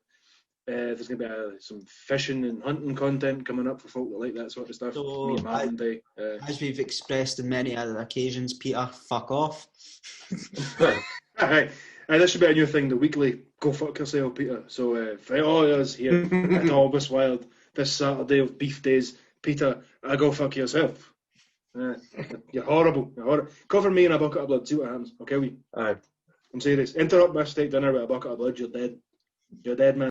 There's going to be some fishing and hunting content coming up for folk that like that sort of stuff. So, me and Martin day. As we've expressed in many other occasions, Peter, fuck off. This should be a new thing, the weekly Go Fuck Yourself, Peter. So for all of us here at Always Wild this Saturday of Beef Days, Peter, go fuck yourself. You're horrible. Cover me in a bucket of blood. See what happens. Okay, I'm serious. Interrupt my steak dinner with a bucket of blood. You're dead. You're dead, man.